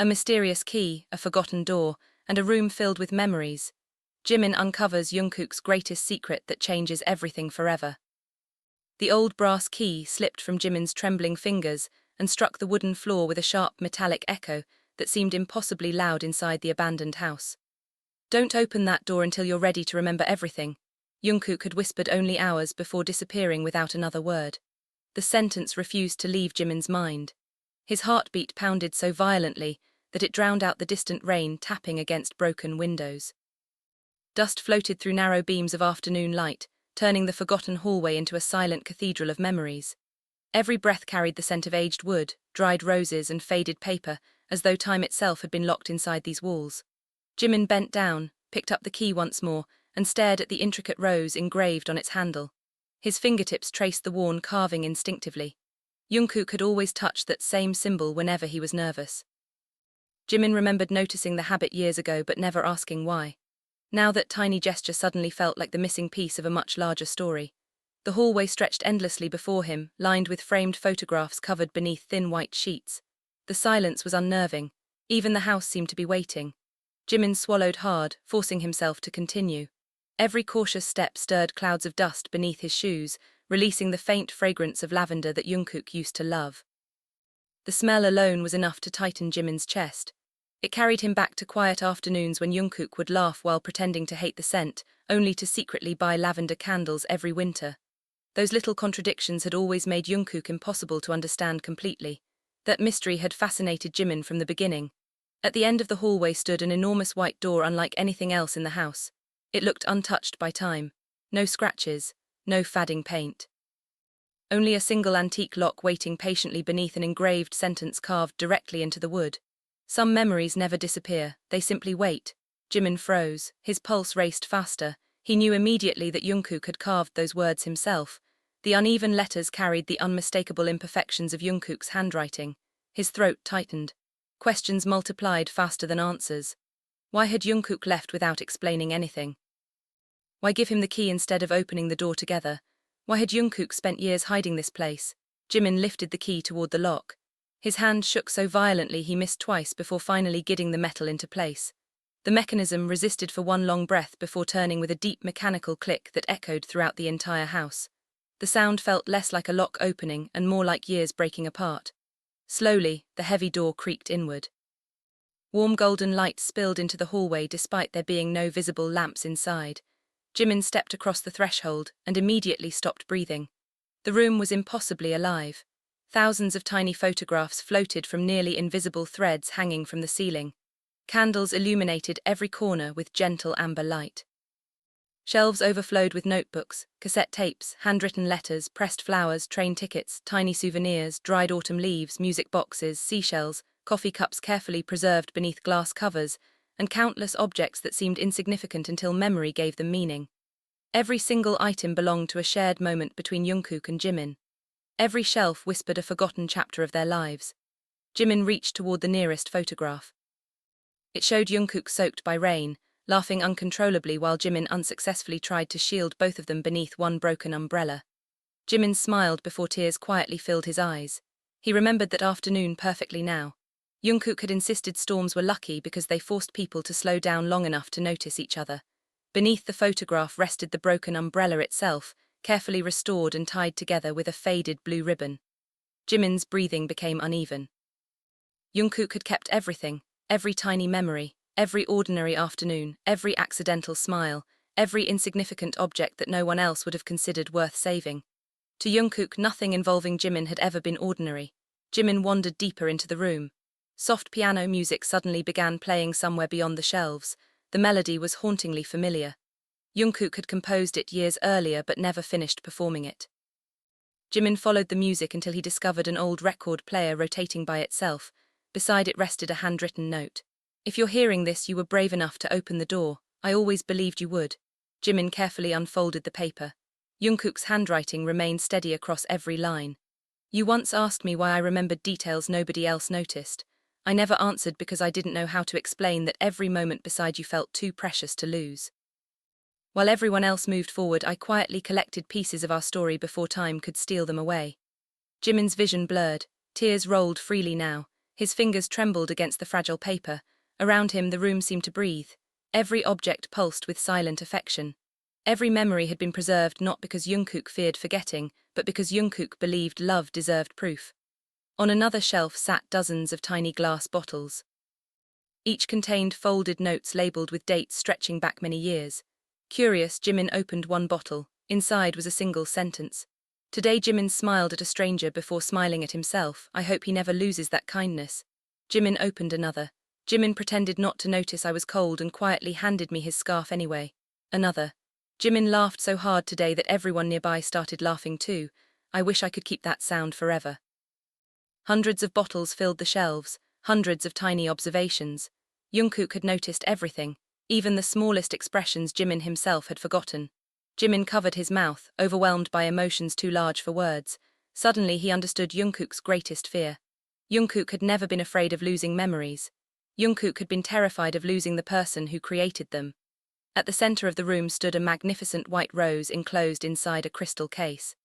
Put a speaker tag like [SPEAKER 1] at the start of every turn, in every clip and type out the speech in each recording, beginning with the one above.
[SPEAKER 1] A mysterious key, a forgotten door, and a room filled with memories. Jimin uncovers Jungkook's greatest secret that changes everything forever. The old brass key slipped from Jimin's trembling fingers and struck the wooden floor with a sharp metallic echo that seemed impossibly loud inside the abandoned house. "Don't open that door until you're ready to remember everything," Jungkook had whispered only hours before disappearing without another word. The sentence refused to leave Jimin's mind. His heartbeat pounded so violently that it drowned out the distant rain tapping against broken windows. Dust floated through narrow beams of afternoon light, turning the forgotten hallway into a silent cathedral of memories. Every breath carried the scent of aged wood, dried roses, and faded paper, as though time itself had been locked inside these walls. Jimin bent down, picked up the key once more, and stared at the intricate rose engraved on its handle. His fingertips traced the worn carving instinctively. Jungkook had always touched that same symbol whenever he was nervous. Jimin remembered noticing the habit years ago but never asking why. Now that tiny gesture suddenly felt like the missing piece of a much larger story. The hallway stretched endlessly before him, lined with framed photographs covered beneath thin white sheets. The silence was unnerving. Even the house seemed to be waiting. Jimin swallowed hard, forcing himself to continue. Every cautious step stirred clouds of dust beneath his shoes, releasing the faint fragrance of lavender that Jungkook used to love. The smell alone was enough to tighten Jimin's chest. It carried him back to quiet afternoons when Jungkook would laugh while pretending to hate the scent, only to secretly buy lavender candles every winter. Those little contradictions had always made Jungkook impossible to understand completely. That mystery had fascinated Jimin from the beginning. At the end of the hallway stood an enormous white door unlike anything else in the house. It looked untouched by time. No scratches, no fading paint. Only a single antique lock waiting patiently beneath an engraved sentence carved directly into the wood. Some memories never disappear, they simply wait. Jimin froze, his pulse raced faster. He knew immediately that Jungkook had carved those words himself. The uneven letters carried the unmistakable imperfections of Jungkook's handwriting. His throat tightened. Questions multiplied faster than answers. Why had Jungkook left without explaining anything? Why give him the key instead of opening the door together? Why had Jungkook spent years hiding this place? Jimin lifted the key toward the lock. His hand shook so violently he missed twice before finally gidding the metal into place. The mechanism resisted for one long breath before turning with a deep mechanical click that echoed throughout the entire house. The sound felt less like a lock opening and more like years breaking apart. Slowly, the heavy door creaked inward. Warm golden light spilled into the hallway despite there being no visible lamps inside. Jimin stepped across the threshold and immediately stopped breathing. The room was impossibly alive. Thousands of tiny photographs floated from nearly invisible threads hanging from the ceiling. Candles illuminated every corner with gentle amber light. Shelves overflowed with notebooks, cassette tapes, handwritten letters, pressed flowers, train tickets, tiny souvenirs, dried autumn leaves, music boxes, seashells, coffee cups carefully preserved beneath glass covers, and countless objects that seemed insignificant until memory gave them meaning. Every single item belonged to a shared moment between Jungkook and Jimin. Every shelf whispered a forgotten chapter of their lives. Jimin reached toward the nearest photograph. It showed Jungkook soaked by rain, laughing uncontrollably while Jimin unsuccessfully tried to shield both of them beneath one broken umbrella. Jimin smiled before tears quietly filled his eyes. He remembered that afternoon perfectly now. Jungkook had insisted storms were lucky because they forced people to slow down long enough to notice each other. Beneath the photograph rested the broken umbrella itself, carefully restored and tied together with a faded blue ribbon. Jimin's breathing became uneven. Jungkook had kept everything, every tiny memory, every ordinary afternoon, every accidental smile, every insignificant object that no one else would have considered worth saving. To Jungkook, nothing involving Jimin had ever been ordinary. Jimin wandered deeper into the room. Soft piano music suddenly began playing somewhere beyond the shelves. The melody was hauntingly familiar. Jungkook had composed it years earlier but never finished performing it. Jimin followed the music until he discovered an old record player rotating by itself. Beside it rested a handwritten note. "If you're hearing this, you were brave enough to open the door. I always believed you would." Jimin carefully unfolded the paper. Jungkook's handwriting remained steady across every line. "You once asked me why I remembered details nobody else noticed. I never answered because I didn't know how to explain that every moment beside you felt too precious to lose. While everyone else moved forward, I quietly collected pieces of our story before time could steal them away." Jimin's vision blurred. Tears rolled freely now. His fingers trembled against the fragile paper. Around him the room seemed to breathe. Every object pulsed with silent affection. Every memory had been preserved not because Jungkook feared forgetting, but because Jungkook believed love deserved proof. On another shelf sat dozens of tiny glass bottles. Each contained folded notes labeled with dates stretching back many years. Curious, Jimin opened one bottle. Inside was a single sentence. Today Jimin smiled at a stranger before smiling at himself. I hope he never loses that kindness. Jimin opened another. Jimin pretended not to notice I was cold and quietly handed me his scarf anyway. Another. Jimin laughed so hard today that everyone nearby started laughing too. I wish I could keep that sound forever. Hundreds of bottles filled the shelves, hundreds of tiny observations. Jungkook had noticed everything, even the smallest expressions Jimin himself had forgotten. Jimin covered his mouth, overwhelmed by emotions too large for words. Suddenly he understood Jungkook's greatest fear. Jungkook had never been afraid of losing memories. Jungkook had been terrified of losing the person who created them. At the center of the room stood a magnificent white rose enclosed inside a crystal case.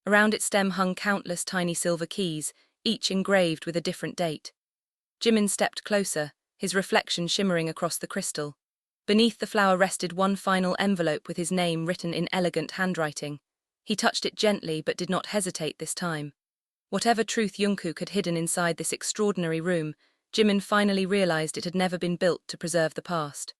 [SPEAKER 1] Around its stem hung countless tiny silver keys, each engraved with a different date. Jimin stepped closer, his reflection shimmering across the crystal. Beneath the flower rested one final envelope with his name written in elegant handwriting. He touched it gently but did not hesitate this time. Whatever truth Jungkook had hidden inside this extraordinary room, Jimin finally realized it had never been built to preserve the past.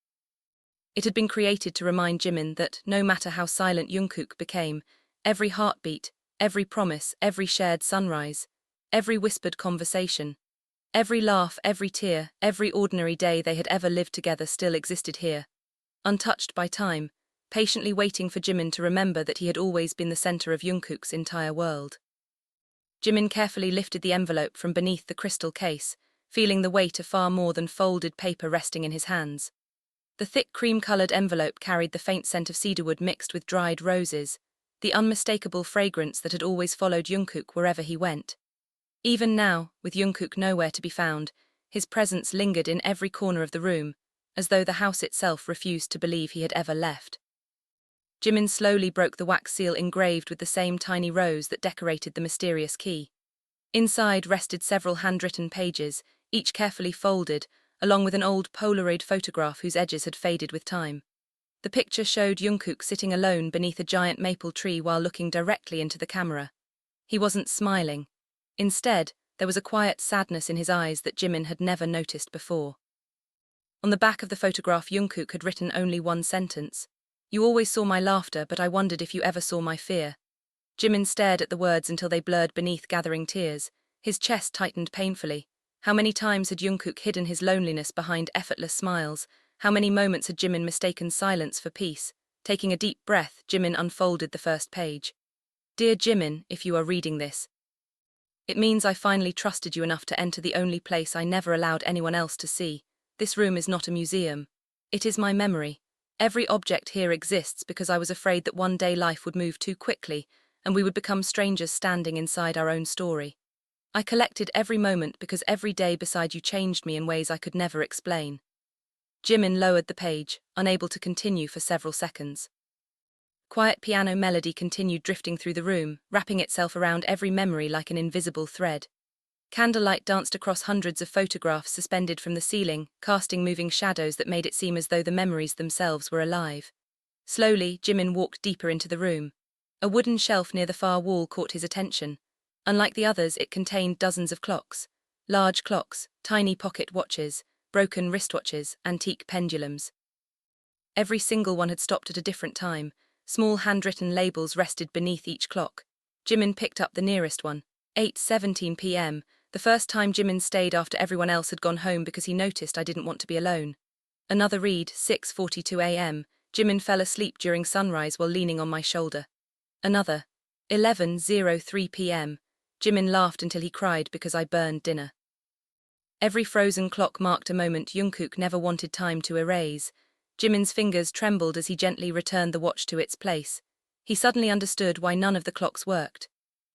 [SPEAKER 1] It had been created to remind Jimin that, no matter how silent Jungkook became, every heartbeat, every promise, every shared sunrise, every whispered conversation, every laugh, every tear, every ordinary day they had ever lived together still existed here, untouched by time, patiently waiting for Jimin to remember that he had always been the center of Jungkook's entire world. Jimin carefully lifted the envelope from beneath the crystal case, feeling the weight of far more than folded paper resting in his hands. The thick cream-colored envelope carried the faint scent of cedarwood mixed with dried roses, the unmistakable fragrance that had always followed Jungkook wherever he went. Even now, with Jungkook nowhere to be found, his presence lingered in every corner of the room, as though the house itself refused to believe he had ever left. Jimin slowly broke the wax seal engraved with the same tiny rose that decorated the mysterious key. Inside rested several handwritten pages, each carefully folded, along with an old Polaroid photograph whose edges had faded with time. The picture showed Jungkook sitting alone beneath a giant maple tree while looking directly into the camera. He wasn't smiling. Instead, there was a quiet sadness in his eyes that Jimin had never noticed before. On the back of the photograph, Jungkook had written only one sentence. "You always saw my laughter, but I wondered if you ever saw my fear." Jimin stared at the words until they blurred beneath gathering tears. His chest tightened painfully. How many times had Jungkook hidden his loneliness behind effortless smiles? How many moments had Jimin mistaken silence for peace? Taking a deep breath, Jimin unfolded the first page. "Dear Jimin, if you are reading this, it means I finally trusted you enough to enter the only place I never allowed anyone else to see. This room is not a museum. It is my memory. Every object here exists because I was afraid that one day life would move too quickly and we would become strangers standing inside our own story. I collected every moment because every day beside you changed me in ways I could never explain." Jimin lowered the page, unable to continue for several seconds. Quiet piano melody continued drifting through the room, wrapping itself around every memory like an invisible thread. Candlelight danced across hundreds of photographs suspended from the ceiling, casting moving shadows that made it seem as though the memories themselves were alive. Slowly, Jimin walked deeper into the room. A wooden shelf near the far wall caught his attention. Unlike the others, it contained dozens of clocks. Large clocks, tiny pocket watches, broken wristwatches, antique pendulums. Every single one had stopped at a different time. Small handwritten labels rested beneath each clock. Jimin picked up the nearest one. 8:17 p.m., the first time Jimin stayed after everyone else had gone home because he noticed I didn't want to be alone. Another read, 6:42 a.m., Jimin fell asleep during sunrise while leaning on my shoulder. Another, 11:03 p.m., Jimin laughed until he cried because I burned dinner. Every frozen clock marked a moment Jungkook never wanted time to erase. Jimin's fingers trembled as he gently returned the watch to its place. He suddenly understood why none of the clocks worked.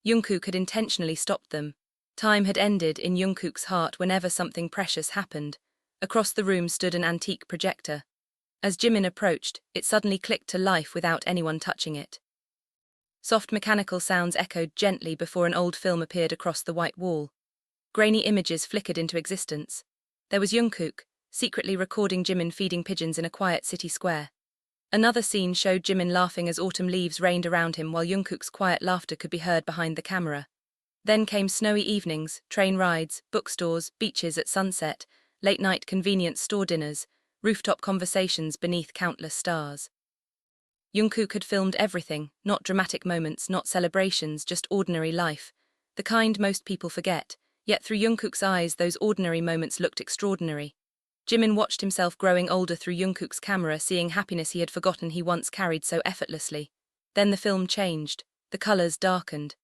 [SPEAKER 1] Jungkook had intentionally stopped them. Time had ended in Jungkook's heart whenever something precious happened. Across the room stood an antique projector. As Jimin approached, it suddenly clicked to life without anyone touching it. Soft mechanical sounds echoed gently before an old film appeared across the white wall. Grainy images flickered into existence. There was Jungkook, secretly recording Jimin feeding pigeons in a quiet city square. Another scene showed Jimin laughing as autumn leaves rained around him while Jungkook's quiet laughter could be heard behind the camera. Then came snowy evenings, train rides, bookstores, beaches at sunset, late-night convenience store dinners, rooftop conversations beneath countless stars. Jungkook had filmed everything, not dramatic moments, not celebrations, just ordinary life, the kind most people forget, yet through Jungkook's eyes those ordinary moments looked extraordinary. Jimin watched himself growing older through Jungkook's camera, seeing happiness he had forgotten he once carried so effortlessly. Then the film changed, the colors darkened.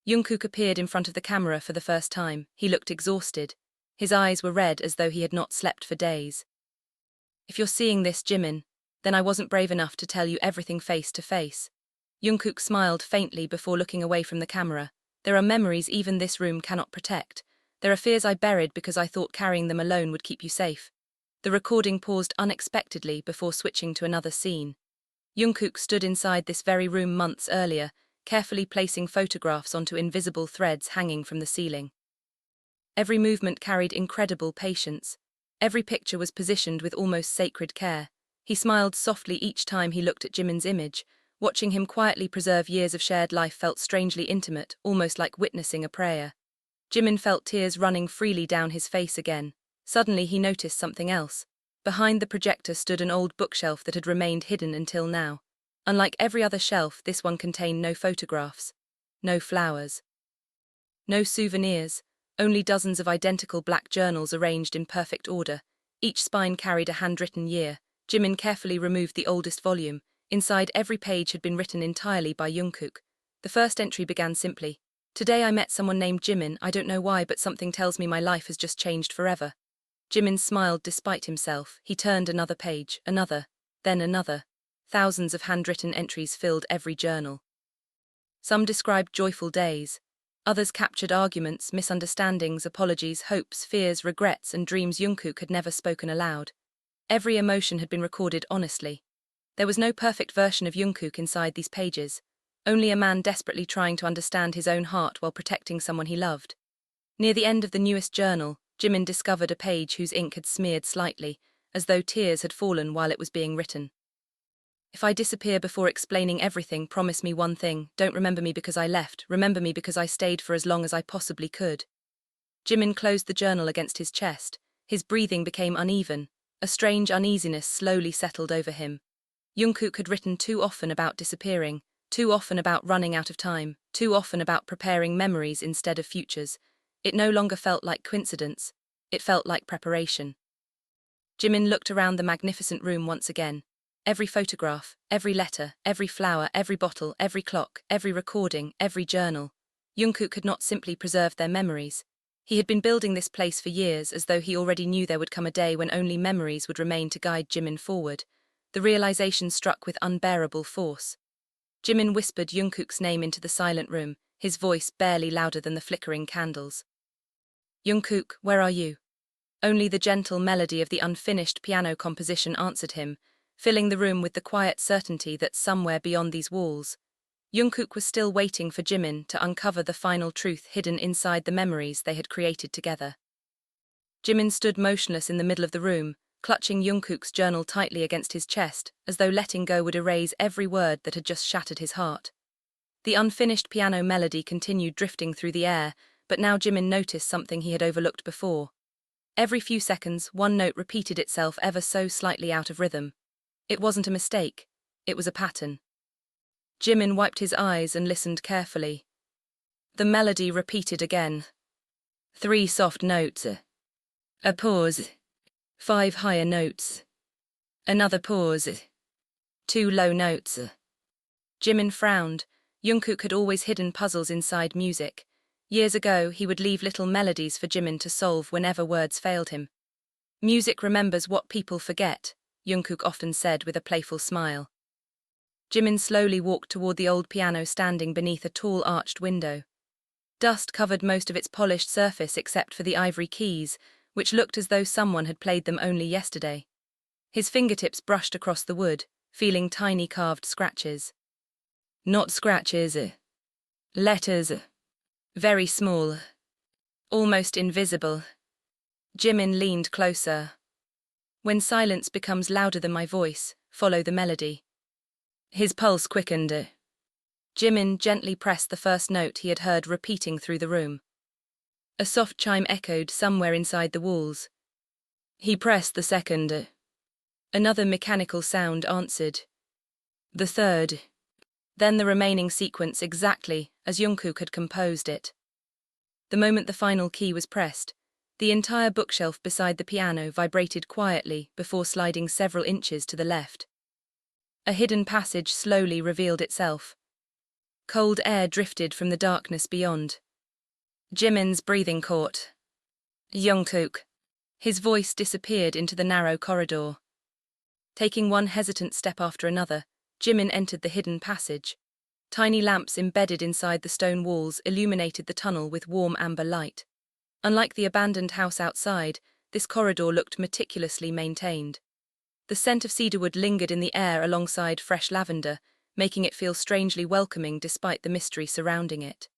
[SPEAKER 1] Jungkook appeared in front of the camera for the first time. He looked exhausted. His eyes were red as though he had not slept for days. "If you're seeing this, Jimin, then I wasn't brave enough to tell you everything face to face." Jungkook smiled faintly before looking away from the camera. "There are memories even this room cannot protect. There are fears I buried because I thought carrying them alone would keep you safe." The recording paused unexpectedly before switching to another scene. Jungkook stood inside this very room months earlier, carefully placing photographs onto invisible threads hanging from the ceiling. Every movement carried incredible patience. Every picture was positioned with almost sacred care. He smiled softly each time he looked at Jimin's image. Watching him quietly preserve years of shared life felt strangely intimate, almost like witnessing a prayer. Jimin felt tears running freely down his face again. Suddenly he noticed something else. Behind the projector stood an old bookshelf that had remained hidden until now. Unlike every other shelf, this one contained no photographs, no flowers, no souvenirs, only dozens of identical black journals arranged in perfect order. Each spine carried a handwritten year. Jimin carefully removed the oldest volume. Inside every page had been written entirely by Jungkook. The first entry began simply, "Today I met someone named Jimin. I don't know why, but something tells me my life has just changed forever." Jimin smiled despite himself. He turned another page, another, then another. Thousands of handwritten entries filled every journal. Some described joyful days. Others captured arguments, misunderstandings, apologies, hopes, fears, regrets, and dreams Jungkook had never spoken aloud. Every emotion had been recorded honestly. There was no perfect version of Jungkook inside these pages, only a man desperately trying to understand his own heart while protecting someone he loved. Near the end of the newest journal, Jimin discovered a page whose ink had smeared slightly, as though tears had fallen while it was being written. "If I disappear before explaining everything, promise me one thing. Don't remember me because I left. Remember me because I stayed for as long as I possibly could." Jimin closed the journal against his chest. His breathing became uneven. A strange uneasiness slowly settled over him. Jungkook had written too often about disappearing, too often about running out of time, too often about preparing memories instead of futures. It no longer felt like coincidence. It felt like preparation. Jimin looked around the magnificent room once again. Every photograph, every letter, every flower, every bottle, every clock, every recording, every journal. Jungkook had not simply preserved their memories. He had been building this place for years, as though he already knew there would come a day when only memories would remain to guide Jimin forward. The realization struck with unbearable force. Jimin whispered Jungkook's name into the silent room, his voice barely louder than the flickering candles. "Jungkook, where are you?" Only the gentle melody of the unfinished piano composition answered him, filling the room with the quiet certainty that somewhere beyond these walls, Jungkook was still waiting for Jimin to uncover the final truth hidden inside the memories they had created together. Jimin stood motionless in the middle of the room, clutching Jungkook's journal tightly against his chest, as though letting go would erase every word that had just shattered his heart. The unfinished piano melody continued drifting through the air, but now Jimin noticed something he had overlooked before. Every few seconds, one note repeated itself ever so slightly out of rhythm. It wasn't a mistake, it was a pattern. Jimin wiped his eyes and listened carefully. The melody repeated again. 3 soft notes. A pause. 5 higher notes. Another pause. 2 low notes. Jimin frowned. Jungkook had always hidden puzzles inside music. Years ago, he would leave little melodies for Jimin to solve whenever words failed him. "Music remembers what people forget," Jungkook often said with a playful smile. Jimin slowly walked toward the old piano standing beneath a tall arched window. Dust covered most of its polished surface except for the ivory keys, which looked as though someone had played them only yesterday. His fingertips brushed across the wood, feeling tiny carved scratches. Not scratches. Letters. Very small. almost invisible. Jimin leaned closer. When silence becomes louder than my voice, follow the melody. His pulse quickened. Jimin gently pressed the first note he had heard repeating through the room. A soft chime echoed somewhere inside the walls. He pressed the second. Another mechanical sound answered. The third. Then the remaining sequence exactly as Jungkook had composed it. The moment the final key was pressed, the entire bookshelf beside the piano vibrated quietly before sliding several inches to the left. A hidden passage slowly revealed itself. Cold air drifted from the darkness beyond. Jimin's breathing caught. Jungkook. His voice disappeared into the narrow corridor. Taking one hesitant step after another, Jimin entered the hidden passage. Tiny lamps embedded inside the stone walls illuminated the tunnel with warm amber light. Unlike the abandoned house outside, this corridor looked meticulously maintained. The scent of cedarwood lingered in the air alongside fresh lavender, making it feel strangely welcoming despite the mystery surrounding it.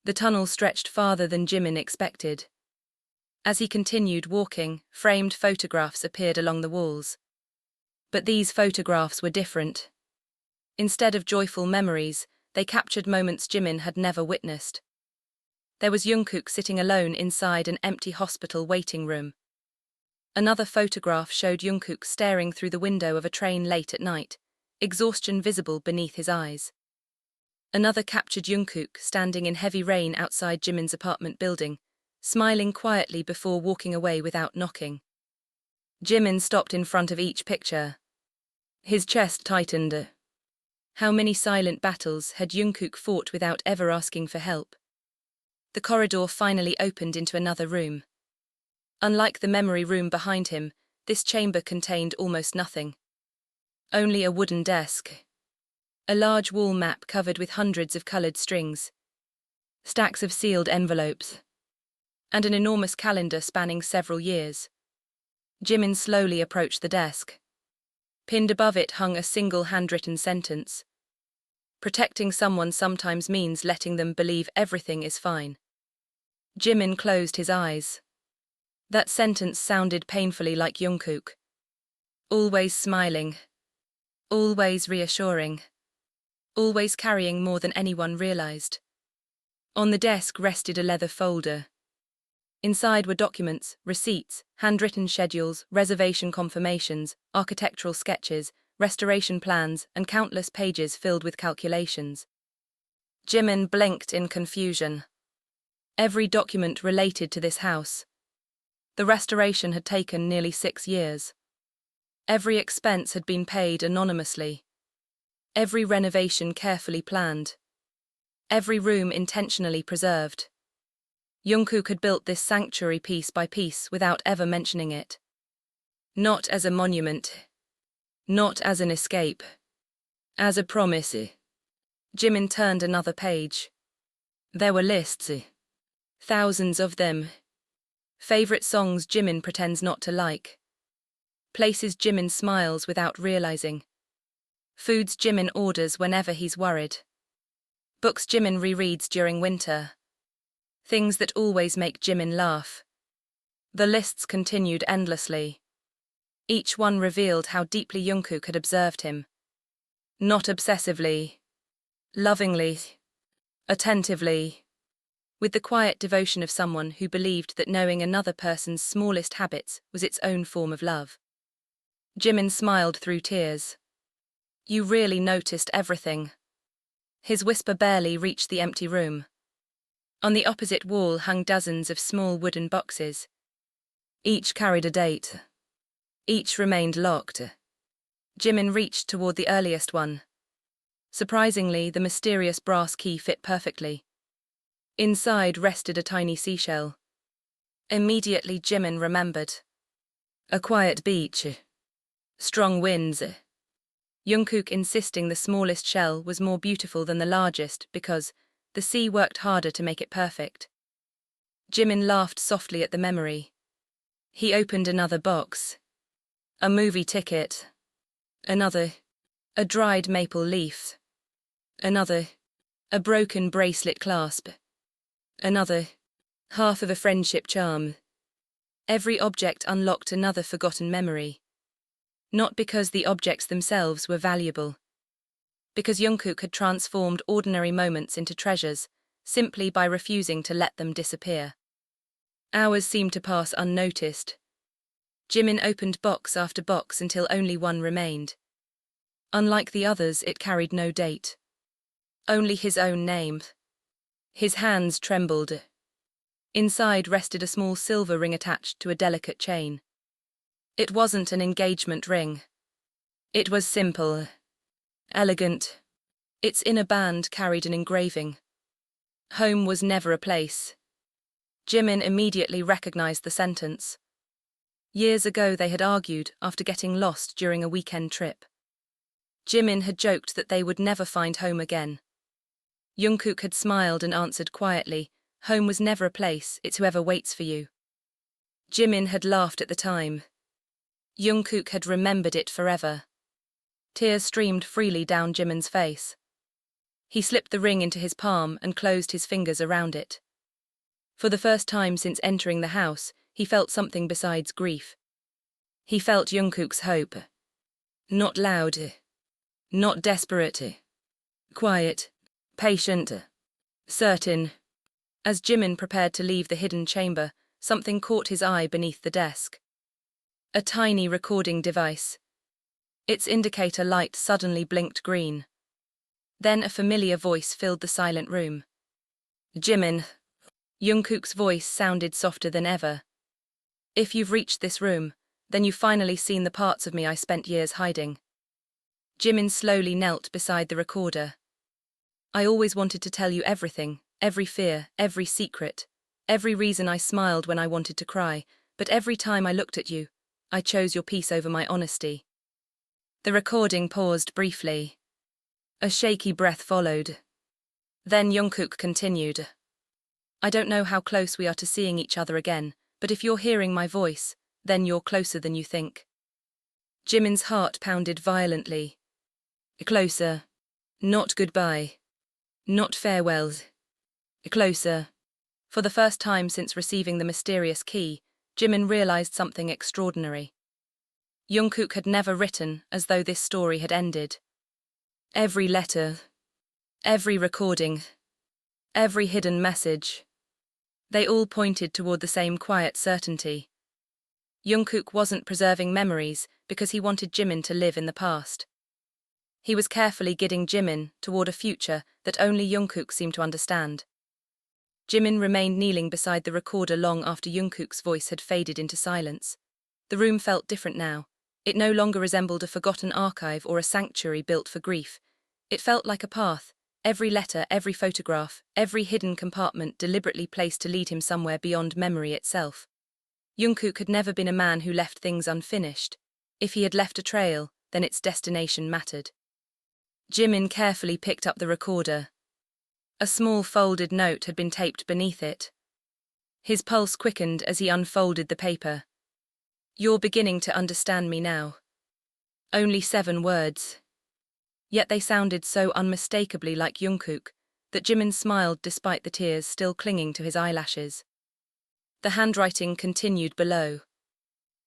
[SPEAKER 1] The tunnel stretched farther than Jimin expected. As he continued walking, framed photographs appeared along the walls. But these photographs were different. Instead of joyful memories, they captured moments Jimin had never witnessed. There was Jungkook sitting alone inside an empty hospital waiting room. Another photograph showed Jungkook staring through the window of a train late at night, exhaustion visible beneath his eyes. Another captured Jungkook standing in heavy rain outside Jimin's apartment building, smiling quietly before walking away without knocking. Jimin stopped in front of each picture. His chest tightened. How many silent battles had Jungkook fought without ever asking for help? The corridor finally opened into another room. Unlike the memory room behind him, this chamber contained almost nothing. Only a wooden desk. A large wall map covered with hundreds of colored strings. Stacks of sealed envelopes. And an enormous calendar spanning several years. Jimin slowly approached the desk. Pinned above it hung a single handwritten sentence. Protecting someone sometimes means letting them believe everything is fine. Jimin closed his eyes. That sentence sounded painfully like Jungkook. Always smiling. Always reassuring. Always carrying more than anyone realized. On the desk rested a leather folder. Inside were documents, receipts, handwritten schedules, reservation confirmations, architectural sketches, restoration plans, and countless pages filled with calculations. Jimin blinked in confusion. Every document related to this house. The restoration had taken nearly 6 years. Every expense had been paid anonymously. Every renovation carefully planned. Every room intentionally preserved. Jungkook had built this sanctuary piece by piece without ever mentioning it. Not as a monument. Not as an escape. As a promise. Jimin turned another page. There were lists. Thousands of them. Favorite songs Jimin pretends not to like. Places Jimin smiles without realizing. Foods Jimin orders whenever he's worried. Books Jimin rereads during winter. Things that always make Jimin laugh. The lists continued endlessly. Each one revealed how deeply Jungkook had observed him. Not obsessively. Lovingly. Attentively. With the quiet devotion of someone who believed that knowing another person's smallest habits was its own form of love. Jimin smiled through tears. You really noticed everything. His whisper barely reached the empty room. On the opposite wall hung dozens of small wooden boxes. Each carried a date. Each remained locked. Jimin reached toward the earliest one. Surprisingly, the mysterious brass key fit perfectly. Inside rested a tiny seashell. Immediately Jimin remembered. A quiet beach. Strong winds. Jungkook insisting the smallest shell was more beautiful than the largest because the sea worked harder to make it perfect. Jimin laughed softly at the memory. He opened another box. A movie ticket. Another. A dried maple leaf. Another. A broken bracelet clasp. Another. Half of a friendship charm. Every object unlocked another forgotten memory. Not because the objects themselves were valuable. Because Jungkook had transformed ordinary moments into treasures, simply by refusing to let them disappear. Hours seemed to pass unnoticed. Jimin opened box after box until only one remained. Unlike the others, it carried no date. Only his own name. His hands trembled. Inside rested a small silver ring attached to a delicate chain. It wasn't an engagement ring. It was simple, elegant. Its inner band carried an engraving. Home was never a place. Jimin immediately recognized the sentence. Years ago they had argued after getting lost during a weekend trip. Jimin had joked that they would never find home again. Jungkook had smiled and answered quietly, "Home was never a place, it's whoever waits for you." Jimin had laughed at the time. Jungkook had remembered it forever. Tears streamed freely down Jimin's face. He slipped the ring into his palm and closed his fingers around it. For the first time since entering the house, he felt something besides grief. He felt Jungkook's hope. Not loud, not desperate. Quiet, patient, certain. As Jimin prepared to leave the hidden chamber, something caught his eye beneath the desk. A tiny recording device. Its indicator light suddenly blinked green. Then a familiar voice filled the silent room. "Jimin." Jungkook's voice sounded softer than ever. "If you've reached this room, then you've finally seen the parts of me I spent years hiding." Jimin slowly knelt beside the recorder. "I always wanted to tell you everything, every fear, every secret, every reason I smiled when I wanted to cry, but every time I looked at you, I chose your peace over my honesty." The recording paused briefly. A shaky breath followed. Then Jungkook continued. "I don't know how close we are to seeing each other again, but if you're hearing my voice, then you're closer than you think." Jimin's heart pounded violently. Closer. Not goodbye. Not farewells. Closer. For the first time since receiving the mysterious key, Jimin realized something extraordinary. Jungkook had never written as though this story had ended. Every letter, every recording, every hidden message, they all pointed toward the same quiet certainty. Jungkook wasn't preserving memories because he wanted Jimin to live in the past. He was carefully guiding Jimin toward a future that only Jungkook seemed to understand. Jimin remained kneeling beside the recorder long after Jungkook's voice had faded into silence. The room felt different now. It no longer resembled a forgotten archive or a sanctuary built for grief. It felt like a path, every letter, every photograph, every hidden compartment deliberately placed to lead him somewhere beyond memory itself. Jungkook had never been a man who left things unfinished. If he had left a trail, then its destination mattered. Jimin carefully picked up the recorder. A small folded note had been taped beneath it. His pulse quickened as he unfolded the paper. "You're beginning to understand me now." Only 7 words. Yet they sounded so unmistakably like Jungkook that Jimin smiled despite the tears still clinging to his eyelashes. The handwriting continued below.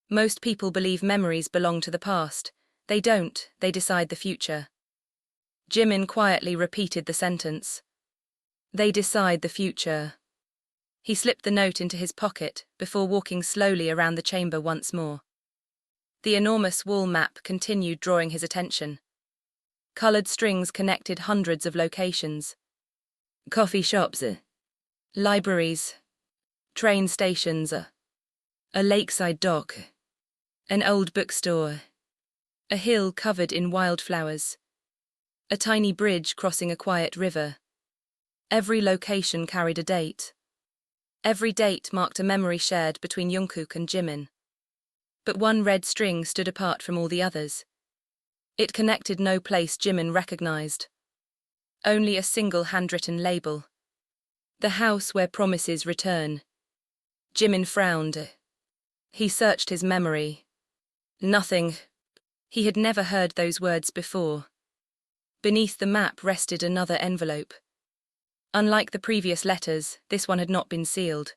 [SPEAKER 1] "Most people believe memories belong to the past. They don't, they decide the future." Jimin quietly repeated the sentence. "They decide the future." He slipped the note into his pocket before walking slowly around the chamber once more. The enormous wall map continued drawing his attention. Colored strings connected hundreds of locations. Coffee shops, libraries, train stations, a lakeside dock, an old bookstore, a hill covered in wildflowers, a tiny bridge crossing a quiet river. Every location carried a date. Every date marked a memory shared between Jungkook and Jimin. But one red string stood apart from all the others. It connected no place Jimin recognized. Only a single handwritten label. "The house where promises return." Jimin frowned. He searched his memory. Nothing. He had never heard those words before. Beneath the map rested another envelope. Unlike the previous letters, this one had not been sealed.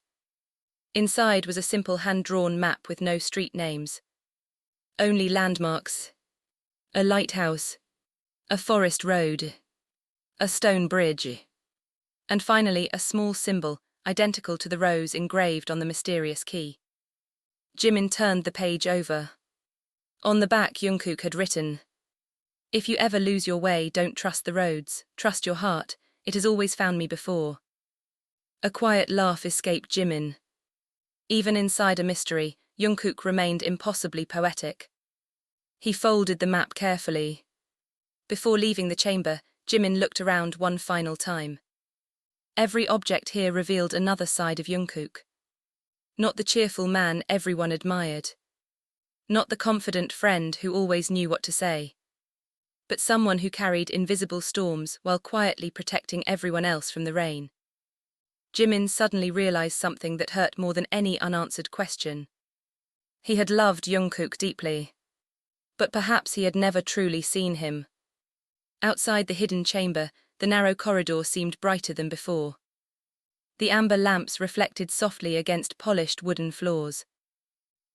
[SPEAKER 1] Inside was a simple hand-drawn map with no street names. Only landmarks. A lighthouse. A forest road. A stone bridge. And finally a small symbol, identical to the rose engraved on the mysterious key. Jimin turned the page over. On the back Jungkook had written, "If you ever lose your way, don't trust the roads, trust your heart, it has always found me before." A quiet laugh escaped Jimin. Even inside a mystery, Jungkook remained impossibly poetic. He folded the map carefully. Before leaving the chamber, Jimin looked around one final time. Every object here revealed another side of Jungkook. Not the cheerful man everyone admired. Not the confident friend who always knew what to say. But someone who carried invisible storms while quietly protecting everyone else from the rain. Jimin suddenly realized something that hurt more than any unanswered question. He had loved Jungkook deeply. But perhaps he had never truly seen him. Outside the hidden chamber, the narrow corridor seemed brighter than before. The amber lamps reflected softly against polished wooden floors.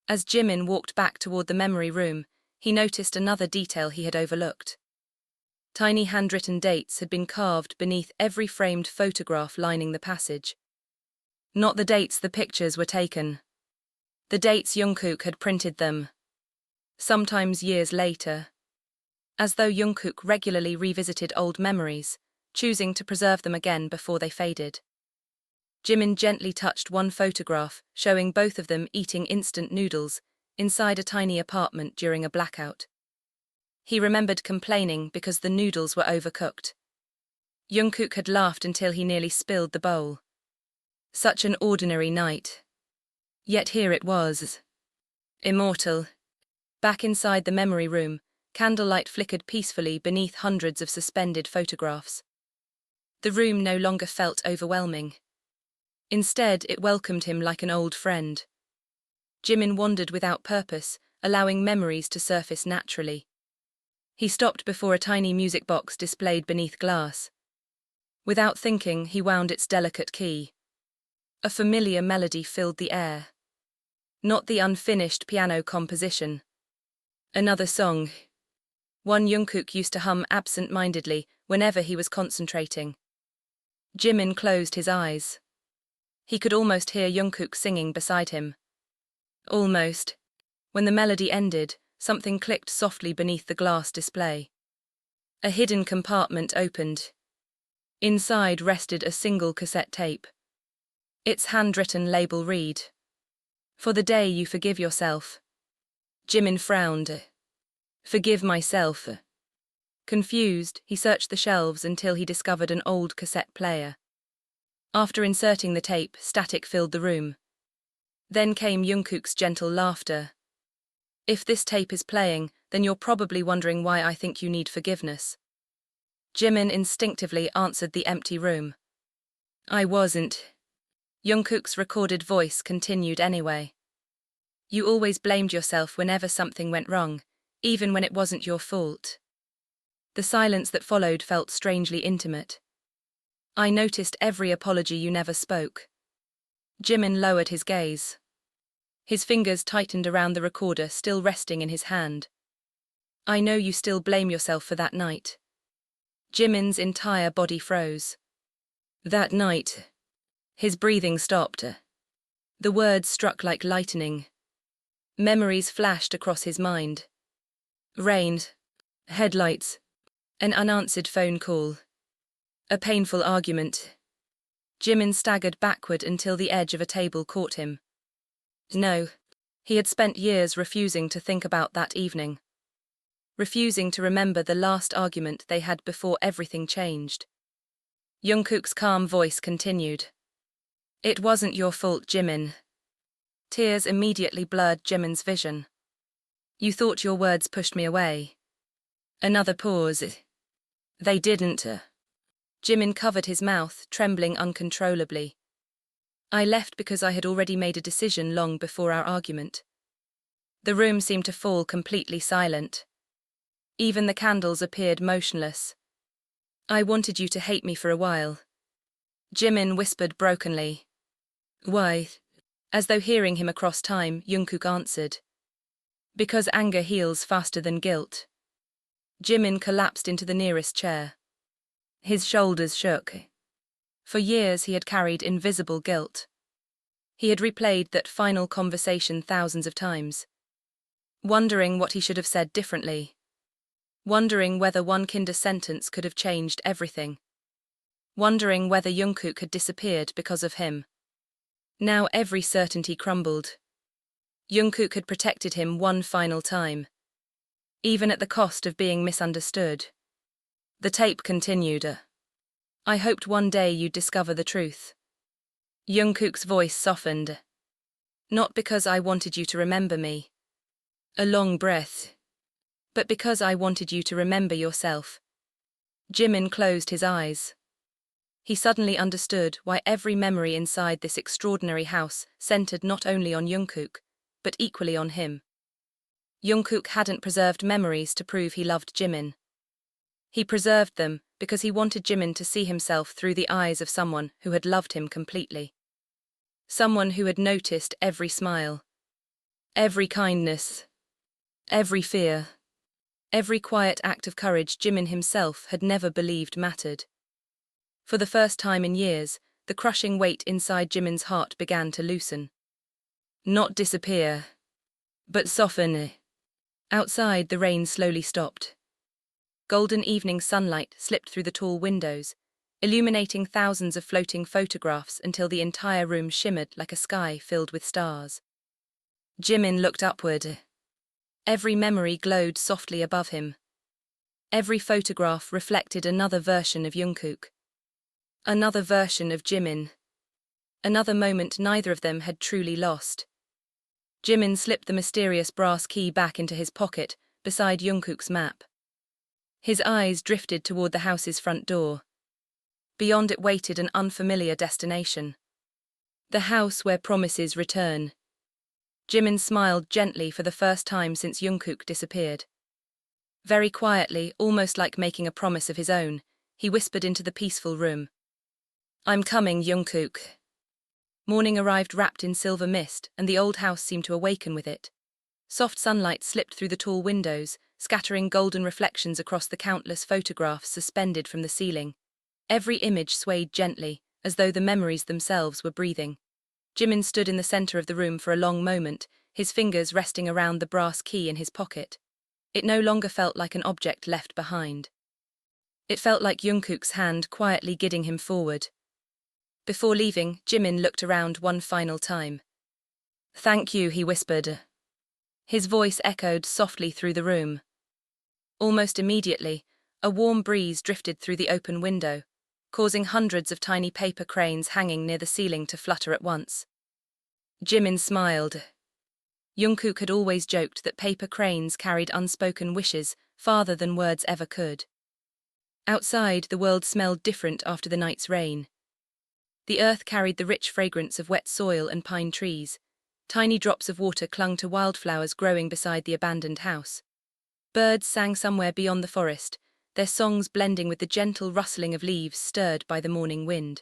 [SPEAKER 1] As Jimin walked back toward the memory room, he noticed another detail he had overlooked. Tiny handwritten dates had been carved beneath every framed photograph lining the passage. Not the dates the pictures were taken. The dates Jungkook had printed them. Sometimes years later. As though Jungkook regularly revisited old memories, choosing to preserve them again before they faded. Jimin gently touched one photograph, showing both of them eating instant noodles inside a tiny apartment during a blackout. He remembered complaining because the noodles were overcooked. Jungkook had laughed until he nearly spilled the bowl. Such an ordinary night. Yet here it was. Immortal. Back inside the memory room, candlelight flickered peacefully beneath hundreds of suspended photographs. The room no longer felt overwhelming. Instead, it welcomed him like an old friend. Jimin wandered without purpose, allowing memories to surface naturally. He stopped before a tiny music box displayed beneath glass. Without thinking, he wound its delicate key. A familiar melody filled the air. Not the unfinished piano composition. Another song. One Jungkook used to hum absent-mindedly whenever he was concentrating. Jimin closed his eyes. He could almost hear Jungkook singing beside him. Almost. When the melody ended, something clicked softly beneath the glass display. A hidden compartment opened. Inside rested a single cassette tape. Its handwritten label read, "For the day you forgive yourself." Jimin frowned. Forgive myself. Confused, he searched the shelves until he discovered an old cassette player. After inserting the tape, static filled the room. Then came Jungkook's gentle laughter. If this tape is playing, then you're probably wondering why I think you need forgiveness. Jimin instinctively answered the empty room. I wasn't. Jungkook's recorded voice continued anyway. You always blamed yourself whenever something went wrong, even when it wasn't your fault. The silence that followed felt strangely intimate. I noticed every apology you never spoke. Jimin lowered his gaze. His fingers tightened around the recorder still resting in his hand. I know you still blame yourself for that night. Jimin's entire body froze. That night. His breathing stopped. The words struck like lightning. Memories flashed across his mind. Rain, headlights, an unanswered phone call. A painful argument. Jimin staggered backward until the edge of a table caught him. No, he had spent years refusing to think about that evening. Refusing to remember the last argument they had before everything changed. Jungkook's calm voice continued. It wasn't your fault, Jimin. Tears immediately blurred Jimin's vision. You thought your words pushed me away. Another pause. They didn't. Jimin covered his mouth, trembling uncontrollably. I left because I had already made a decision long before our argument. The room seemed to fall completely silent. Even the candles appeared motionless. I wanted you to hate me for a while. Jimin whispered brokenly. Why? As though hearing him across time, Jungkook answered. Because anger heals faster than guilt. Jimin collapsed into the nearest chair. His shoulders shook. For years he had carried invisible guilt. He had replayed that final conversation thousands of times, wondering what he should have said differently, wondering whether one kinder sentence could have changed everything, wondering whether Jungkook had disappeared because of him. Now every certainty crumbled. Jungkook had protected him one final time, even at the cost of being misunderstood. The tape continued. I hoped one day you'd discover the truth. Jungkook's voice softened. Not because I wanted you to remember me. A long breath. But because I wanted you to remember yourself. Jimin closed his eyes. He suddenly understood why every memory inside this extraordinary house centered not only on Jungkook, but equally on him. Jungkook hadn't preserved memories to prove he loved Jimin. He preserved them because he wanted Jimin to see himself through the eyes of someone who had loved him completely. Someone who had noticed every smile, every kindness, every fear, every quiet act of courage Jimin himself had never believed mattered. For the first time in years, the crushing weight inside Jimin's heart began to loosen. Not disappear, but soften. Outside, the rain slowly stopped. Golden evening sunlight slipped through the tall windows, illuminating thousands of floating photographs until the entire room shimmered like a sky filled with stars. Jimin looked upward. Every memory glowed softly above him. Every photograph reflected another version of Jungkook. Another version of Jimin. Another moment neither of them had truly lost. Jimin slipped the mysterious brass key back into his pocket beside Jungkook's map. His eyes drifted toward the house's front door. Beyond it waited an unfamiliar destination. The house where promises return. Jimin smiled gently for the first time since Jungkook disappeared. Very quietly, almost like making a promise of his own, he whispered into the peaceful room. I'm coming, Jungkook. Morning arrived wrapped in silver mist, and the old house seemed to awaken with it. Soft sunlight slipped through the tall windows, scattering golden reflections across the countless photographs suspended from the ceiling. Every image swayed gently, as though the memories themselves were breathing. Jimin stood in the center of the room for a long moment, his fingers resting around the brass key in his pocket. It no longer felt like an object left behind. It felt like Jungkook's hand quietly guiding him forward. Before leaving, Jimin looked around one final time. Thank you, he whispered. His voice echoed softly through the room. Almost immediately, a warm breeze drifted through the open window, causing hundreds of tiny paper cranes hanging near the ceiling to flutter at once. Jimin smiled. Jungkook had always joked that paper cranes carried unspoken wishes farther than words ever could. Outside, the world smelled different after the night's rain. The earth carried the rich fragrance of wet soil and pine trees. Tiny drops of water clung to wildflowers growing beside the abandoned house. Birds sang somewhere beyond the forest, their songs blending with the gentle rustling of leaves stirred by the morning wind.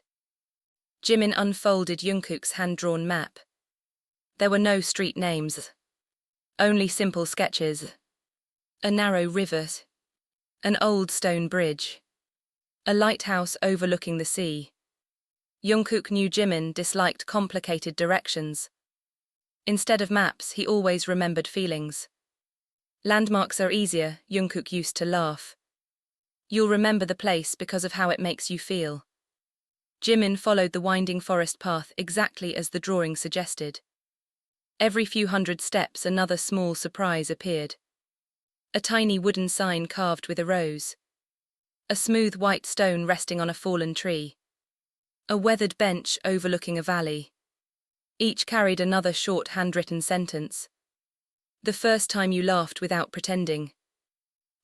[SPEAKER 1] Jimin unfolded Jungkook's hand-drawn map. There were no street names. Only simple sketches. A narrow river. An old stone bridge. A lighthouse overlooking the sea. Jungkook knew Jimin disliked complicated directions. Instead of maps, he always remembered feelings. Landmarks are easier, Jungkook used to laugh. You'll remember the place because of how it makes you feel. Jimin followed the winding forest path exactly as the drawing suggested. Every few hundred steps, another small surprise appeared. A tiny wooden sign carved with a rose. A smooth white stone resting on a fallen tree. A weathered bench overlooking a valley. Each carried another short handwritten sentence. The first time you laughed without pretending.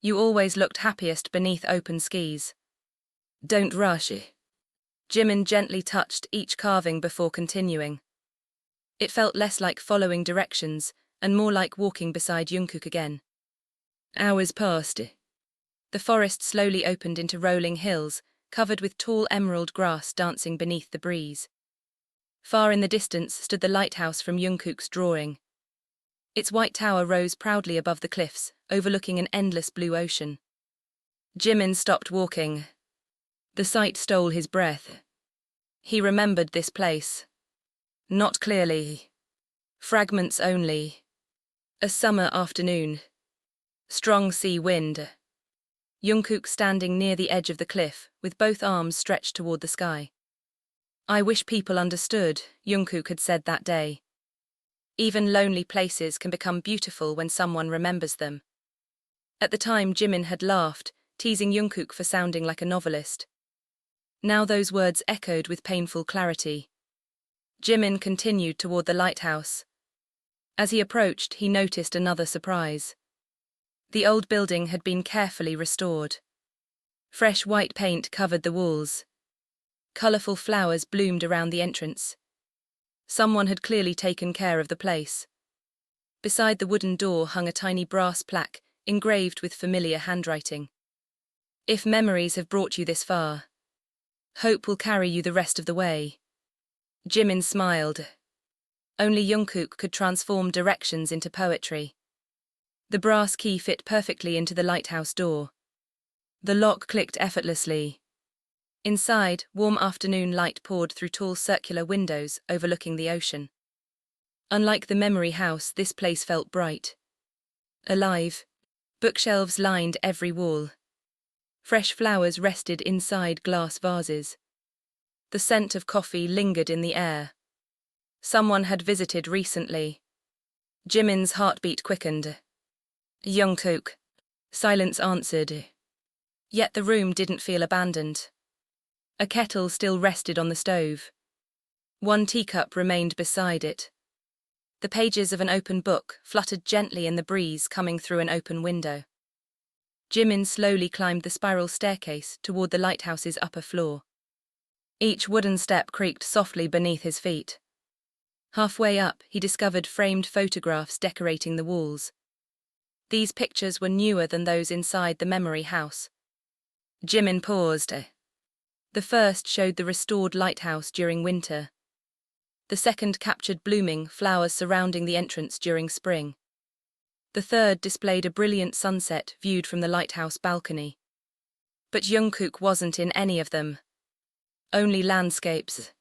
[SPEAKER 1] You always looked happiest beneath open skis. Don't rush. Jimin gently touched each carving before continuing. It felt less like following directions and more like walking beside Jungkook again. Hours passed. The forest slowly opened into rolling hills, covered with tall emerald grass dancing beneath the breeze. Far in the distance stood the lighthouse from Jungkook's drawing. Its white tower rose proudly above the cliffs, overlooking an endless blue ocean. Jimin stopped walking. The sight stole his breath. He remembered this place. Not clearly. Fragments only. A summer afternoon. Strong sea wind. Jungkook standing near the edge of the cliff, with both arms stretched toward the sky. I wish people understood, Jungkook had said that day. Even lonely places can become beautiful when someone remembers them. At the time, Jimin had laughed, teasing Jungkook for sounding like a novelist. Now those words echoed with painful clarity. Jimin continued toward the lighthouse. As he approached, he noticed another surprise. The old building had been carefully restored. Fresh white paint covered the walls. Colorful flowers bloomed around the entrance. Someone had clearly taken care of the place. Beside the wooden door hung a tiny brass plaque, engraved with familiar handwriting. If memories have brought you this far, hope will carry you the rest of the way. Jimin smiled. Only Jungkook could transform directions into poetry. The brass key fit perfectly into the lighthouse door. The lock clicked effortlessly. Inside, warm afternoon light poured through tall circular windows overlooking the ocean. Unlike the memory house, this place felt bright. Alive. Bookshelves lined every wall. Fresh flowers rested inside glass vases. The scent of coffee lingered in the air. Someone had visited recently. Jimin's heartbeat quickened. Jungkook. Silence answered. Yet the room didn't feel abandoned. A kettle still rested on the stove. One teacup remained beside it. The pages of an open book fluttered gently in the breeze coming through an open window. Jimin slowly climbed the spiral staircase toward the lighthouse's upper floor. Each wooden step creaked softly beneath his feet. Halfway up, he discovered framed photographs decorating the walls. These pictures were newer than those inside the memory house. Jimin paused. The first showed the restored lighthouse during winter. The second captured blooming flowers surrounding the entrance during spring. The third displayed a brilliant sunset viewed from the lighthouse balcony. But Jungkook wasn't in any of them. Only landscapes.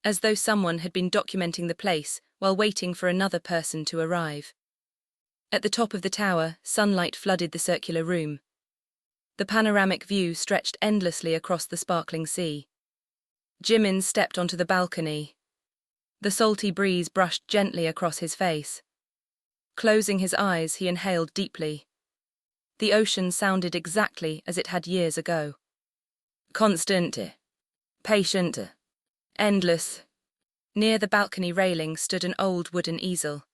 [SPEAKER 1] As though someone had been documenting the place while waiting for another person to arrive. At the top of the tower, sunlight flooded the circular room. The panoramic view stretched endlessly across the sparkling sea. Jimin stepped onto the balcony. The salty breeze brushed gently across his face. Closing his eyes, he inhaled deeply. The ocean sounded exactly as it had years ago. Constant, patient, endless. Near the balcony railing stood an old wooden easel.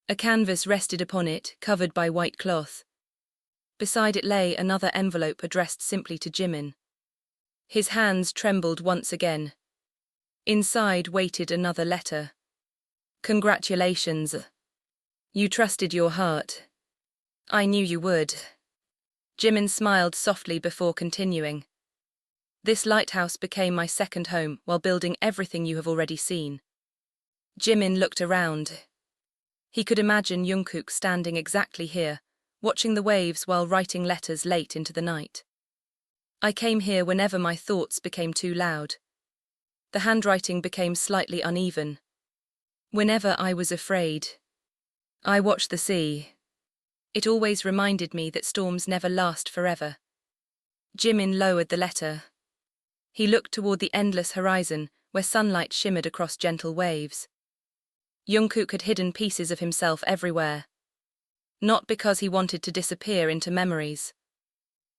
[SPEAKER 1] A canvas rested upon it, covered by white cloth. Beside it lay another envelope addressed simply to Jimin. His hands trembled once again. Inside waited another letter. Congratulations. You trusted your heart. I knew you would. Jimin smiled softly before continuing. This lighthouse became my second home while building everything you have already seen. Jimin looked around. He could imagine Jungkook standing exactly here, watching the waves while writing letters late into the night. I came here whenever my thoughts became too loud. The handwriting became slightly uneven. Whenever I was afraid. I watched the sea. It always reminded me that storms never last forever. Jimin lowered the letter. He looked toward the endless horizon, where sunlight shimmered across gentle waves. Jungkook had hidden pieces of himself everywhere. Not because he wanted to disappear into memories.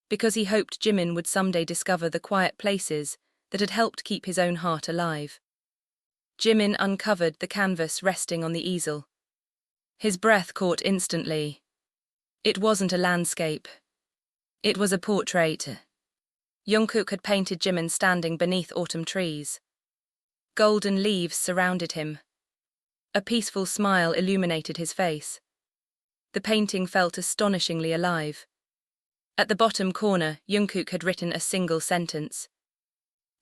[SPEAKER 1] Because he hoped Jimin would someday discover the quiet places that had helped keep his own heart alive. Jimin uncovered the canvas resting on the easel. His breath caught instantly. It wasn't a landscape. It was a portrait. Jungkook had painted Jimin standing beneath autumn trees. Golden leaves surrounded him. A peaceful smile illuminated his face. The painting felt astonishingly alive. At the bottom corner, Jungkook had written a single sentence.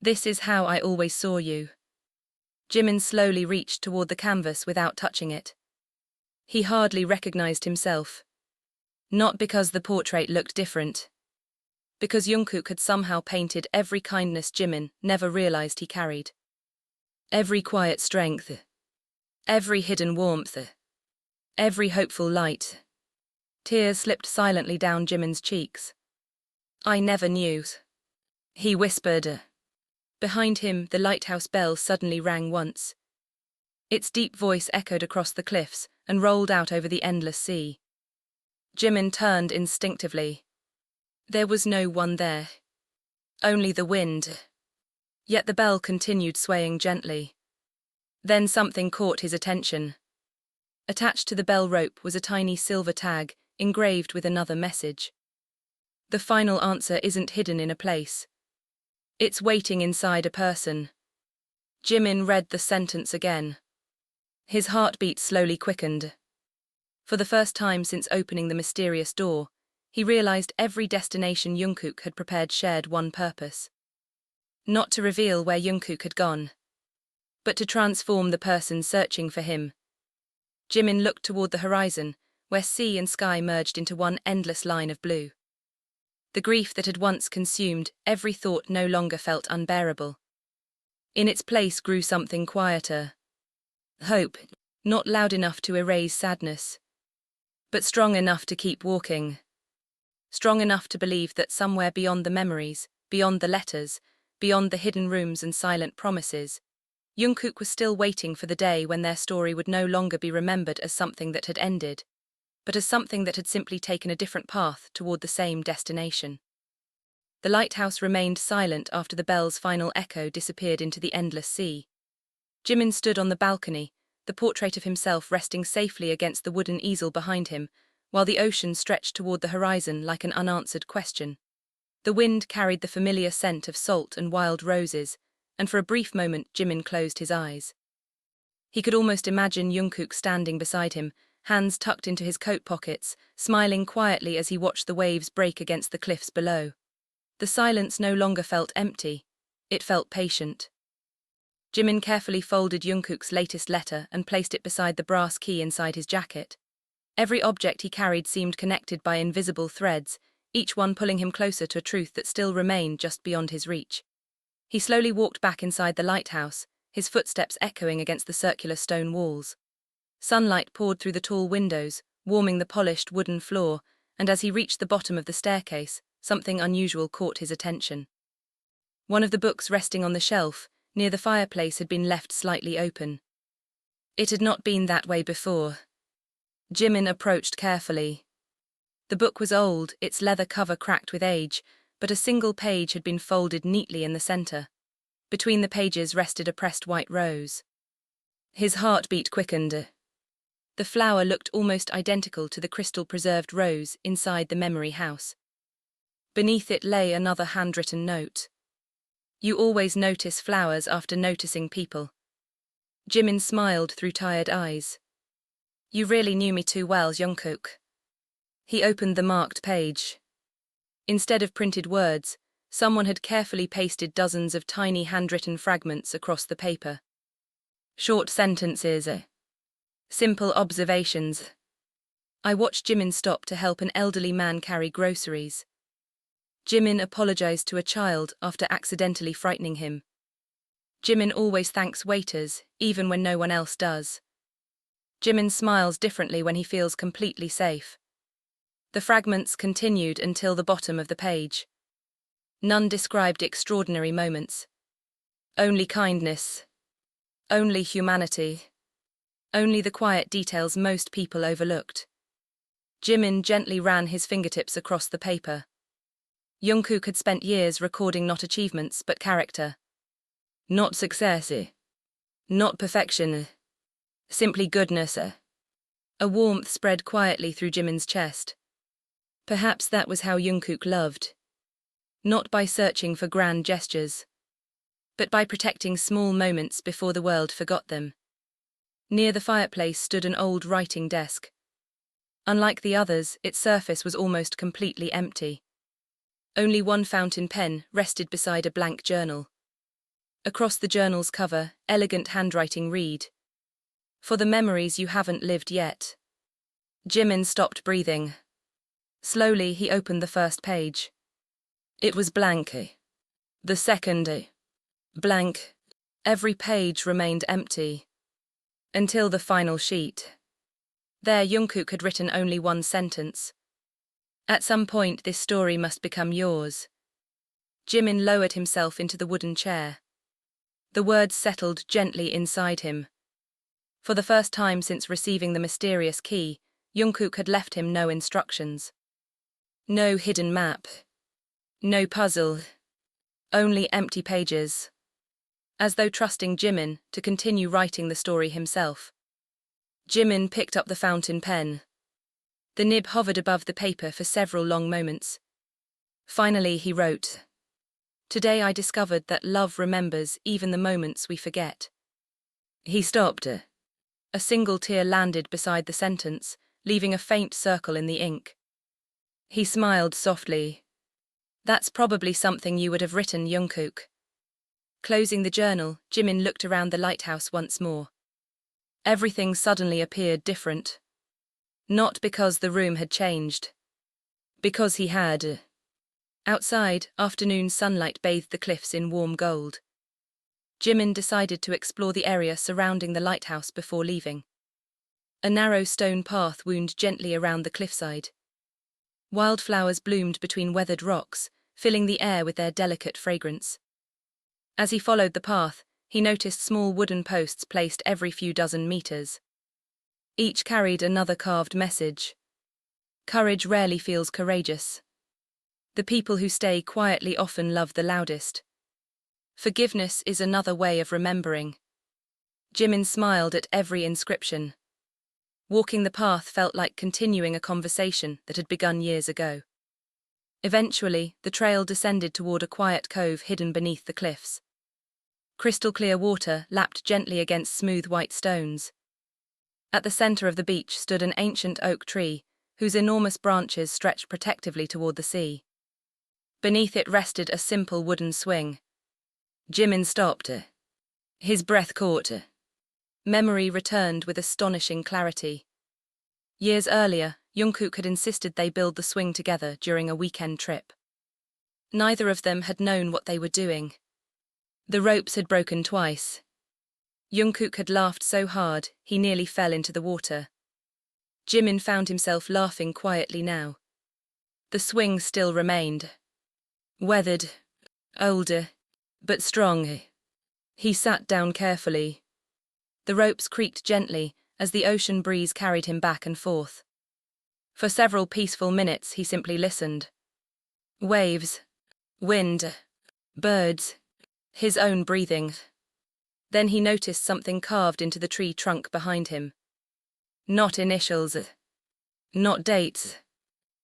[SPEAKER 1] This is how I always saw you. Jimin slowly reached toward the canvas without touching it. He hardly recognized himself. Not because the portrait looked different. Because Jungkook had somehow painted every kindness Jimin never realized he carried. Every quiet strength. Every hidden warmth. Every hopeful light. Tears slipped silently down Jimin's cheeks. "I never knew," he whispered. Behind him, the lighthouse bell suddenly rang once. Its deep voice echoed across the cliffs and rolled out over the endless sea. Jimin turned instinctively. There was no one there. Only the wind. Yet the bell continued swaying gently. Then something caught his attention. Attached to the bell rope was a tiny silver tag, engraved with another message. "The final answer isn't hidden in a place. It's waiting inside a person." Jimin read the sentence again. His heartbeat slowly quickened. For the first time since opening the mysterious door, he realized every destination Jungkook had prepared shared one purpose. Not to reveal where Jungkook had gone, but to transform the person searching for him. Jimin looked toward the horizon, where sea and sky merged into one endless line of blue. The grief that had once consumed every thought no longer felt unbearable. In its place grew something quieter. Hope, not loud enough to erase sadness, but strong enough to keep walking. Strong enough to believe that somewhere beyond the memories, beyond the letters, beyond the hidden rooms and silent promises, Jungkook was still waiting for the day when their story would no longer be remembered as something that had ended, but as something that had simply taken a different path toward the same destination. The lighthouse remained silent after the bell's final echo disappeared into the endless sea. Jimin stood on the balcony, the portrait of himself resting safely against the wooden easel behind him, while the ocean stretched toward the horizon like an unanswered question. The wind carried the familiar scent of salt and wild roses, and for a brief moment Jimin closed his eyes. He could almost imagine Jungkook standing beside him, hands tucked into his coat pockets, smiling quietly as he watched the waves break against the cliffs below. The silence no longer felt empty, it felt patient. Jimin carefully folded Jungkook's latest letter and placed it beside the brass key inside his jacket. Every object he carried seemed connected by invisible threads, each one pulling him closer to a truth that still remained just beyond his reach. He slowly walked back inside the lighthouse, his footsteps echoing against the circular stone walls. Sunlight poured through the tall windows, warming the polished wooden floor, and as he reached the bottom of the staircase, something unusual caught his attention. One of the books resting on the shelf, near the fireplace, had been left slightly open. It had not been that way before. Jimin approached carefully. The book was old, its leather cover cracked with age, but a single page had been folded neatly in the center. Between the pages rested a pressed white rose. His heartbeat quickened. The flower looked almost identical to the crystal-preserved rose inside the memory house. Beneath it lay another handwritten note. "You always notice flowers after noticing people." Jimin smiled through tired eyes. "You really knew me too well, Jungkook." He opened the marked page. Instead of printed words, someone had carefully pasted dozens of tiny handwritten fragments across the paper. Short sentences. Simple observations. "I watched Jimin stop to help an elderly man carry groceries. Jimin apologized to a child after accidentally frightening him. Jimin always thanks waiters, even when no one else does. Jimin smiles differently when he feels completely safe." The fragments continued until the bottom of the page. None described extraordinary moments. Only kindness. Only humanity. Only the quiet details most people overlooked. Jimin gently ran his fingertips across the paper. Jungkook had spent years recording not achievements but character. Not success. Not perfection. Simply goodness. A warmth spread quietly through Jimin's chest. Perhaps that was how Jungkook loved. Not by searching for grand gestures, but by protecting small moments before the world forgot them. Near the fireplace stood an old writing desk. Unlike the others, its surface was almost completely empty. Only one fountain pen rested beside a blank journal. Across the journal's cover, elegant handwriting read, "For the memories you haven't lived yet." Jimin stopped breathing. Slowly, he opened the first page. It was blank. The second, blank. Every page remained empty. Until the final sheet. There, Jungkook had written only one sentence. "At some point, this story must become yours." Jimin lowered himself into the wooden chair. The words settled gently inside him. For the first time since receiving the mysterious key, Jungkook had left him no instructions. No hidden map. No puzzle. Only empty pages. As though trusting Jimin to continue writing the story himself. Jimin picked up the fountain pen. The nib hovered above the paper for several long moments. Finally, he wrote, "Today I discovered that love remembers even the moments we forget." He stopped. A single tear landed beside the sentence, leaving a faint circle in the ink. He smiled softly. "That's probably something you would have written, Jungkook." Closing the journal, Jimin looked around the lighthouse once more. Everything suddenly appeared different. Not because the room had changed. Because he had. Outside, afternoon sunlight bathed the cliffs in warm gold. Jimin decided to explore the area surrounding the lighthouse before leaving. A narrow stone path wound gently around the cliffside. Wildflowers bloomed between weathered rocks, filling the air with their delicate fragrance. As he followed the path, he noticed small wooden posts placed every few dozen meters. Each carried another carved message. Courage rarely feels courageous. The people who stay quietly often love the loudest. Forgiveness is another way of remembering. Jimin smiled at every inscription. Walking the path felt like continuing a conversation that had begun years ago. Eventually, the trail descended toward a quiet cove hidden beneath the cliffs. Crystal-clear water lapped gently against smooth white stones. At the center of the beach stood an ancient oak tree, whose enormous branches stretched protectively toward the sea. Beneath it rested a simple wooden swing. Jimin stopped. His breath caught. Memory returned with astonishing clarity. Years earlier, Jungkook had insisted they build the swing together during a weekend trip. Neither of them had known what they were doing. The ropes had broken twice. Jungkook had laughed so hard, he nearly fell into the water. Jimin found himself laughing quietly now. The swing still remained. Weathered, older, but strong. He sat down carefully. The ropes creaked gently as the ocean breeze carried him back and forth. For several peaceful minutes he simply listened. Waves, wind, birds, his own breathing. Then he noticed something carved into the tree trunk behind him. Not initials. Not dates.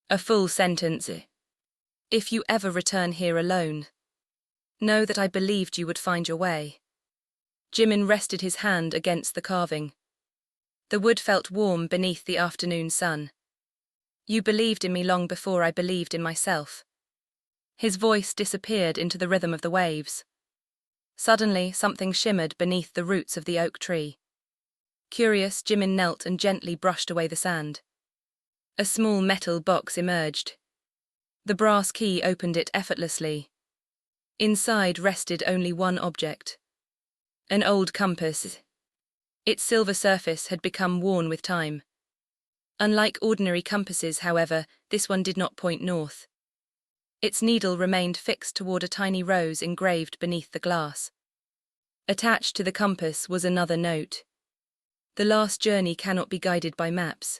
[SPEAKER 1] A full sentence. "If you ever return here alone, know that I believed you would find your way." Jimin rested his hand against the carving. The wood felt warm beneath the afternoon sun. "You believed in me long before I believed in myself." His voice disappeared into the rhythm of the waves. Suddenly, something shimmered beneath the roots of the oak tree. Curious, Jimin knelt and gently brushed away the sand. A small metal box emerged. The brass key opened it effortlessly. Inside rested only one object. An old compass. Its silver surface had become worn with time. Unlike ordinary compasses, however, this one did not point north. Its needle remained fixed toward a tiny rose engraved beneath the glass. Attached to the compass was another note. "The last journey cannot be guided by maps."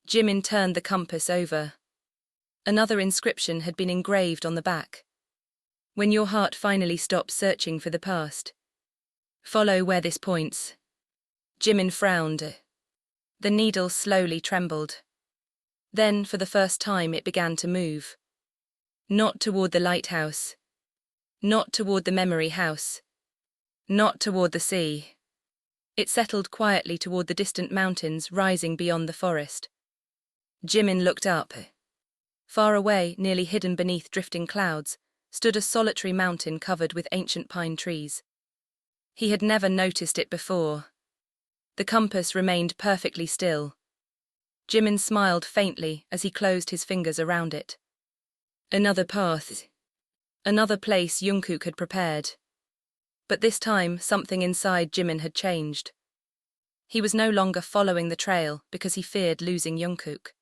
[SPEAKER 1] Jimin turned the compass over. Another inscription had been engraved on the back. "When your heart finally stops searching for the past, follow where this points." Jimin frowned. The needle slowly trembled. Then, for the first time, it began to move. Not toward the lighthouse. Not toward the memory house. Not toward the sea. It settled quietly toward the distant mountains rising beyond the forest. Jimin looked up. Far away, nearly hidden beneath drifting clouds, stood a solitary mountain covered with ancient pine trees. He had never noticed it before. The compass remained perfectly still. Jimin smiled faintly as he closed his fingers around it. Another path. Another place Jungkook had prepared. But this time, something inside Jimin had changed. He was no longer following the trail because he feared losing Jungkook.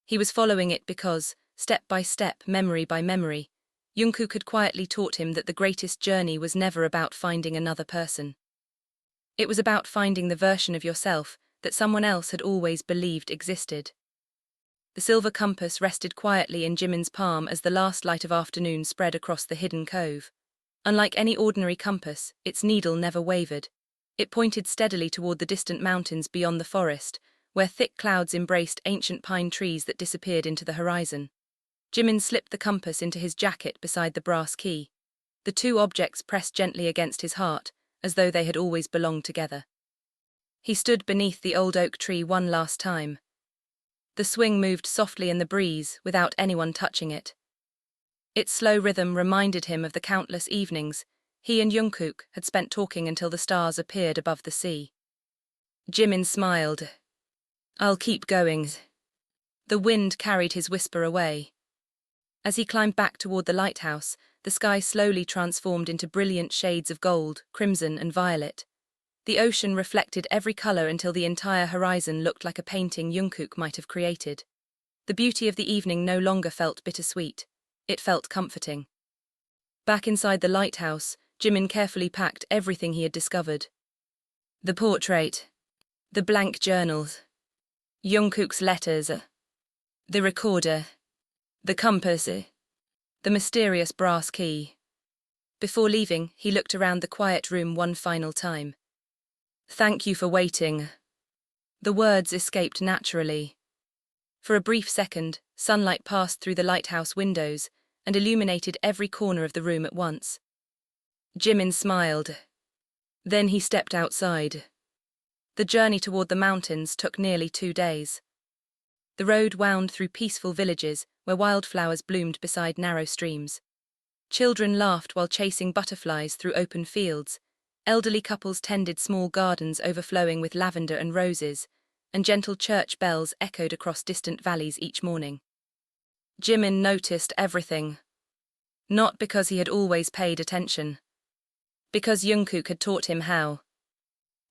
[SPEAKER 1] He was following it because, step by step, memory by memory, Jungkook had quietly taught him that the greatest journey was never about finding another person. It was about finding the version of yourself that someone else had always believed existed. The silver compass rested quietly in Jimin's palm as the last light of afternoon spread across the hidden cove. Unlike any ordinary compass, its needle never wavered. It pointed steadily toward the distant mountains beyond the forest, where thick clouds embraced ancient pine trees that disappeared into the horizon. Jimin slipped the compass into his jacket beside the brass key. The two objects pressed gently against his heart, as though they had always belonged together. He stood beneath the old oak tree one last time. The swing moved softly in the breeze without anyone touching it. Its slow rhythm reminded him of the countless evenings he and Jungkook had spent talking until the stars appeared above the sea. Jimin smiled. "I'll keep going." The wind carried his whisper away. As he climbed back toward the lighthouse, the sky slowly transformed into brilliant shades of gold, crimson, and violet. The ocean reflected every color until the entire horizon looked like a painting Jungkook might have created. The beauty of the evening no longer felt bittersweet. It felt comforting. Back inside the lighthouse, Jimin carefully packed everything he had discovered. The portrait, the blank journals, Jungkook's letters, the recorder, the compass, the mysterious brass key. Before leaving, he looked around the quiet room one final time. "Thank you for waiting." The words escaped naturally. For a brief second, sunlight passed through the lighthouse windows and illuminated every corner of the room at once. Jimin smiled. Then he stepped outside. The journey toward the mountains took nearly 2 days. The road wound through peaceful villages where wildflowers bloomed beside narrow streams. Children laughed while chasing butterflies through open fields. Elderly couples tended small gardens overflowing with lavender and roses, and gentle church bells echoed across distant valleys each morning. Jimin noticed everything. Not because he had always paid attention. Because Jungkook had taught him how.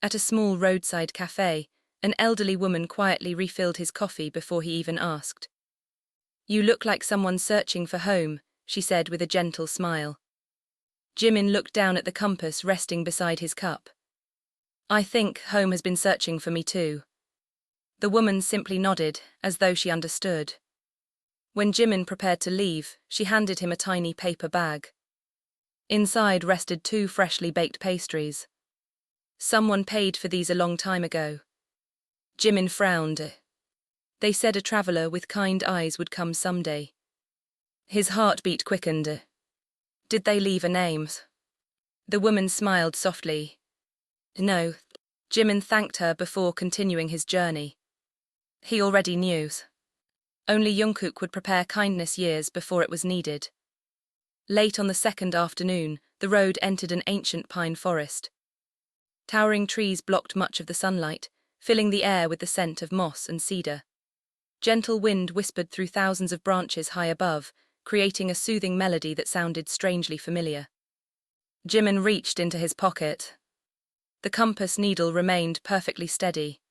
[SPEAKER 1] At a small roadside cafe, an elderly woman quietly refilled his coffee before he even asked. "You look like someone searching for home," she said with a gentle smile. Jimin looked down at the compass resting beside his cup. "I think home has been searching for me too." The woman simply nodded, as though she understood. When Jimin prepared to leave, she handed him a tiny paper bag. Inside rested 2 freshly baked pastries. "Someone paid for these a long time ago." Jimin frowned. They said a traveler with kind eyes would come someday. His heartbeat quickened. "Did they leave a name?" The woman smiled softly. "No." Jimin thanked her before continuing his journey. He already knew. Only Jungkook would prepare kindness years before it was needed. Late on the second afternoon, the road entered an ancient pine forest. Towering trees blocked much of the sunlight, filling the air with the scent of moss and cedar. Gentle wind whispered through thousands of branches high above, creating a soothing melody that sounded strangely familiar. Jimin reached into his pocket. The compass needle remained perfectly steady.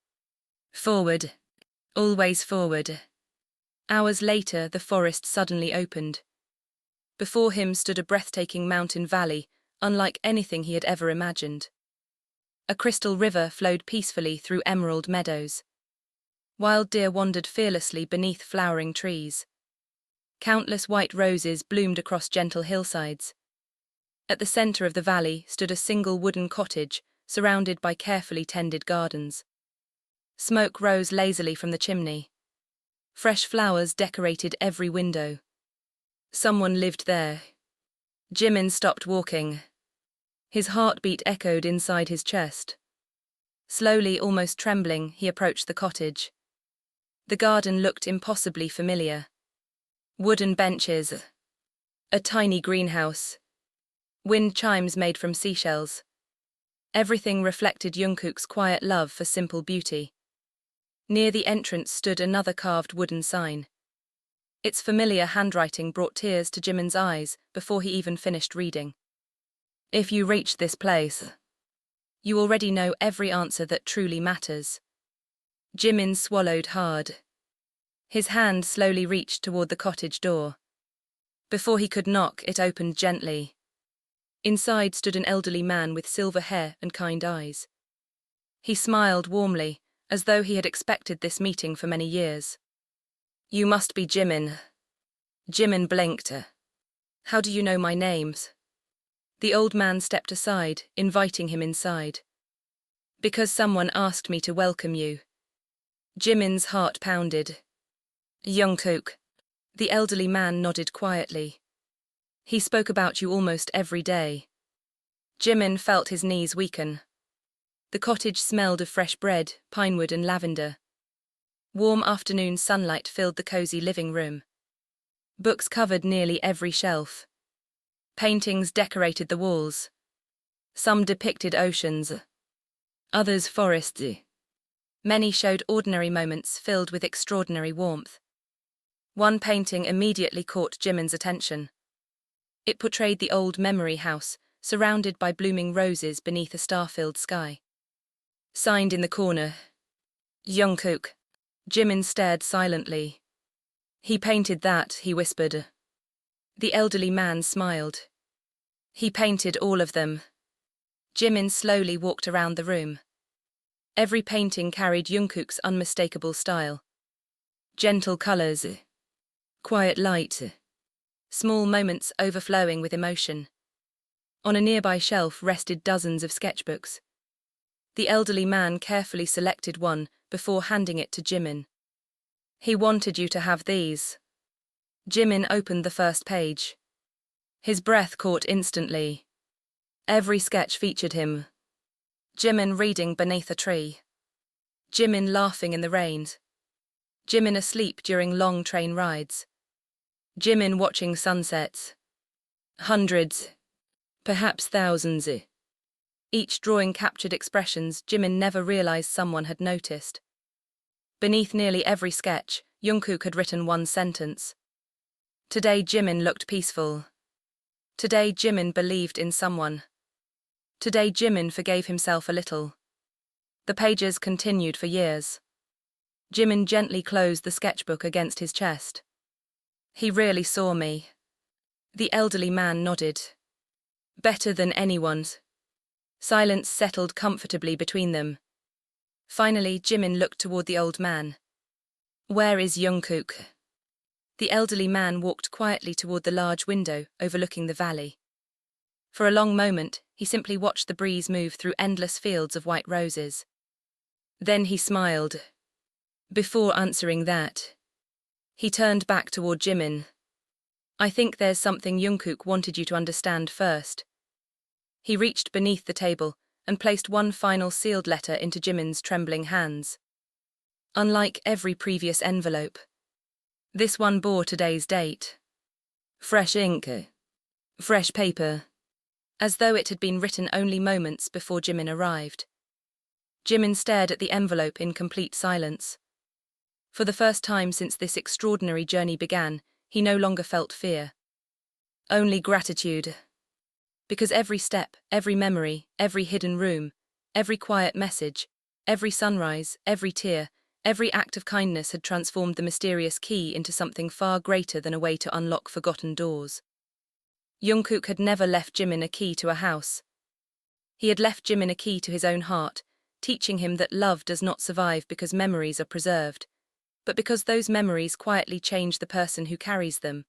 [SPEAKER 1] Forward. Always forward. Hours later, the forest suddenly opened. Before him stood a breathtaking mountain valley, unlike anything he had ever imagined. A crystal river flowed peacefully through emerald meadows. Wild deer wandered fearlessly beneath flowering trees. Countless white roses bloomed across gentle hillsides. At the center of the valley stood a single wooden cottage, surrounded by carefully tended gardens. Smoke rose lazily from the chimney. Fresh flowers decorated every window. Someone lived there. Jimin stopped walking. His heartbeat echoed inside his chest. Slowly, almost trembling, he approached the cottage. The garden looked impossibly familiar. Wooden benches, A tiny greenhouse. Wind chimes made from seashells. Everything reflected Jungkook's quiet love for simple beauty. Near the entrance stood another carved wooden sign. Its familiar handwriting brought tears to Jimin's eyes before he even finished reading. If you reach this place, you already know every answer that truly matters. Jimin swallowed hard. His hand slowly reached toward the cottage door. Before he could knock, it opened gently. Inside stood an elderly man with silver hair and kind eyes. He smiled warmly, as though he had expected this meeting for many years. You must be Jimin. Jimin blinked. How do you know my names? The old man stepped aside, inviting him inside. Because someone asked me to welcome you. Jimin's heart pounded. Jungkook. The elderly man nodded quietly. He spoke about you almost every day. Jimin felt his knees weaken. The cottage smelled of fresh bread, pinewood and lavender. Warm afternoon sunlight filled the cozy living room. Books covered nearly every shelf. Paintings decorated the walls. Some depicted oceans. Others forests. Many showed ordinary moments filled with extraordinary warmth. One painting immediately caught Jimin's attention. It portrayed the old memory house, surrounded by blooming roses beneath a star-filled sky. Signed in the corner, Jungkook. Jimin stared silently. He painted that, he whispered. The elderly man smiled. He painted all of them. Jimin slowly walked around the room. Every painting carried Jungkook's unmistakable style. Gentle colors, quiet light, small moments overflowing with emotion. On a nearby shelf rested dozens of sketchbooks. The elderly man carefully selected one before handing it to Jimin. He wanted you to have these. Jimin opened the first page. His breath caught instantly. Every sketch featured him. Jimin reading beneath a tree. Jimin laughing in the rain. Jimin asleep during long train rides. Jimin watching sunsets. Hundreds, perhaps thousands. Each drawing captured expressions Jimin never realized someone had noticed. Beneath nearly every sketch, Jungkook had written one sentence. Today Jimin looked peaceful. Today Jimin believed in someone. Today Jimin forgave himself a little. The pages continued for years. Jimin gently closed the sketchbook against his chest. He really saw me. The elderly man nodded. Better than anyone's. Silence settled comfortably between them. Finally, Jimin looked toward the old man. Where is Jungkook? The elderly man walked quietly toward the large window overlooking the valley. For a long moment, he simply watched the breeze move through endless fields of white roses. Then he smiled. Before answering that, he turned back toward Jimin. I think there's something Jungkook wanted you to understand first. He reached beneath the table and placed one final sealed letter into Jimin's trembling hands. Unlike every previous envelope, this one bore today's date. Fresh ink, fresh paper, as though it had been written only moments before Jimin arrived. Jimin stared at the envelope in complete silence. For the first time since this extraordinary journey began, he no longer felt fear. Only gratitude. Because every step, every memory, every hidden room, every quiet message, every sunrise, every tear, every act of kindness had transformed the mysterious key into something far greater than a way to unlock forgotten doors. Jungkook had never left Jimin a key to a house. He had left Jimin a key to his own heart, teaching him that love does not survive because memories are preserved, but because those memories quietly change the person who carries them,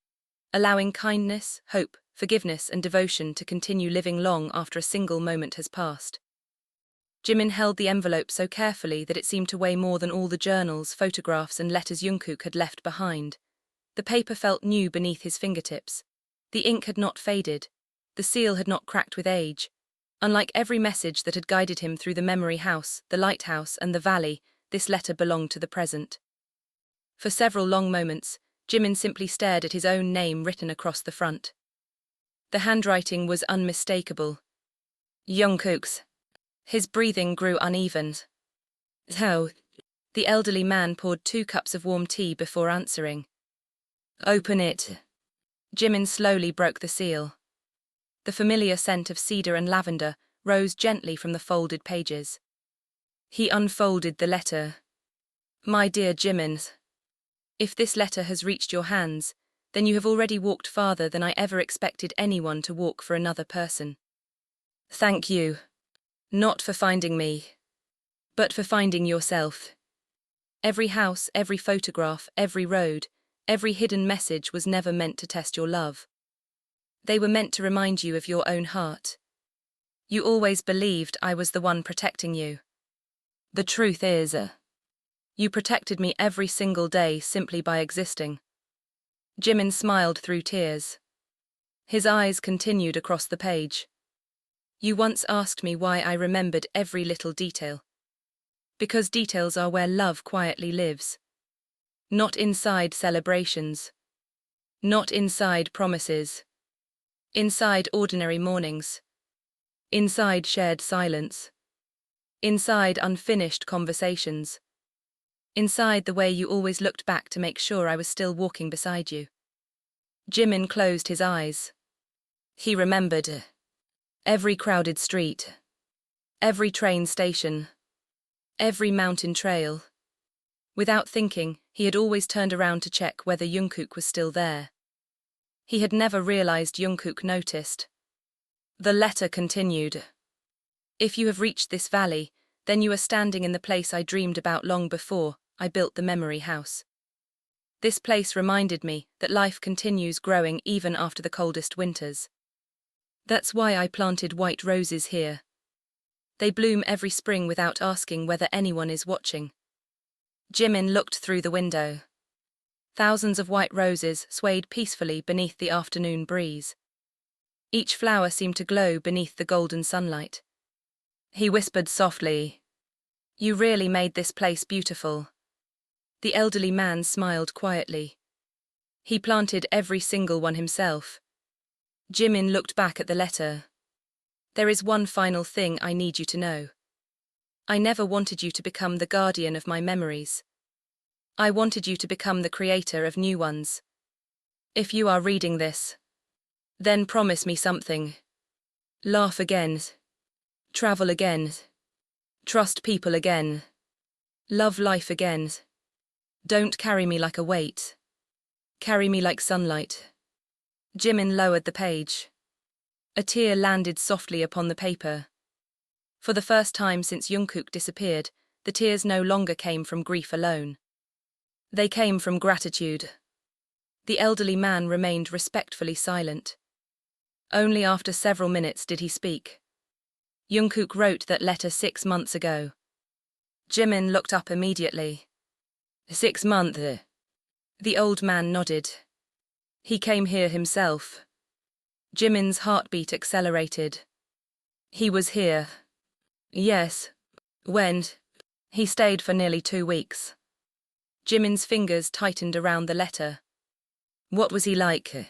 [SPEAKER 1] allowing kindness, hope, forgiveness and devotion to continue living long after a single moment has passed. Jimin held the envelope so carefully that it seemed to weigh more than all the journals, photographs and letters Jungkook had left behind. The paper felt new beneath his fingertips. The ink had not faded. The seal had not cracked with age. Unlike every message that had guided him through the memory house, the lighthouse and the valley, this letter belonged to the present. For several long moments, Jimin simply stared at his own name written across the front. The handwriting was unmistakable. Jungkook's. His breathing grew uneven. How? The elderly man poured 2 cups of warm tea before answering. Open it. Jimin slowly broke the seal. The familiar scent of cedar and lavender rose gently from the folded pages. He unfolded the letter. My dear Jimin, if this letter has reached your hands, then you have already walked farther than I ever expected anyone to walk for another person. Thank you. Not for finding me, but for finding yourself. Every house, every photograph, every road, every hidden message was never meant to test your love. They were meant to remind you of your own heart. You always believed I was the one protecting you. The truth is, you protected me every single day simply by existing. Jimin smiled through tears. His eyes continued across the page. You once asked me why I remembered every little detail. Because details are where love quietly lives. Not inside celebrations. Not inside promises. Inside ordinary mornings. Inside shared silence. Inside unfinished conversations. Inside the way you always looked back to make sure I was still walking beside you. Jimin closed his eyes. He remembered every crowded street, every train station, every mountain trail. Without thinking, he had always turned around to check whether Jungkook was still there. He had never realized Jungkook noticed. The letter continued. If you have reached this valley, then you are standing in the place I dreamed about long before I built the memory house. This place reminded me that life continues growing even after the coldest winters. That's why I planted white roses here. They bloom every spring without asking whether anyone is watching. Jimin looked through the window. Thousands of white roses swayed peacefully beneath the afternoon breeze. Each flower seemed to glow beneath the golden sunlight. He whispered softly, You really made this place beautiful. The elderly man smiled quietly. He planted every single one himself. Jimin looked back at the letter. There is one final thing I need you to know. I never wanted you to become the guardian of my memories. I wanted you to become the creator of new ones. If you are reading this, then promise me something. Laugh again. Travel again. Trust people again. Love life again. Don't carry me like a weight. Carry me like sunlight. Jimin lowered the page. A tear landed softly upon the paper. For the first time since Jungkook disappeared, the tears no longer came from grief alone. They came from gratitude. The elderly man remained respectfully silent. Only after several minutes did he speak. Jungkook wrote that letter 6 months ago. Jimin looked up immediately. 6 months? The old man nodded. He came here himself. Jimin's heartbeat accelerated. He was here. Yes. When? He stayed for nearly 2 weeks. Jimin's fingers tightened around the letter. What was he like?